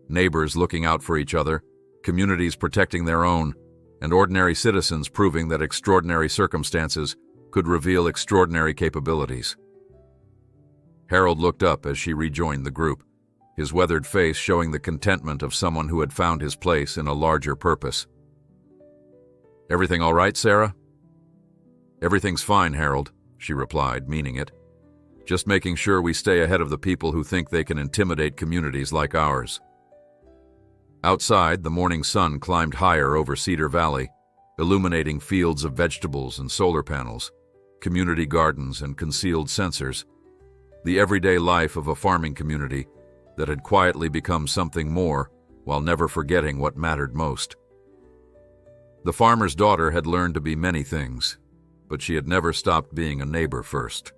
neighbors looking out for each other, communities protecting their own, and ordinary citizens proving that extraordinary circumstances could reveal extraordinary capabilities. Harold looked up as she rejoined the group, his weathered face showing the contentment of someone who had found his place in a larger purpose. "Everything all right, Sarah?" "Everything's fine, Harold," she replied, meaning it. "Just making sure we stay ahead of the people who think they can intimidate communities like ours." Outside, the morning sun climbed higher over Cedar Valley, illuminating fields of vegetables and solar panels, community gardens and concealed sensors, the everyday life of a farming community that had quietly become something more while never forgetting what mattered most. The farmer's daughter had learned to be many things, but she had never stopped being a neighbor first.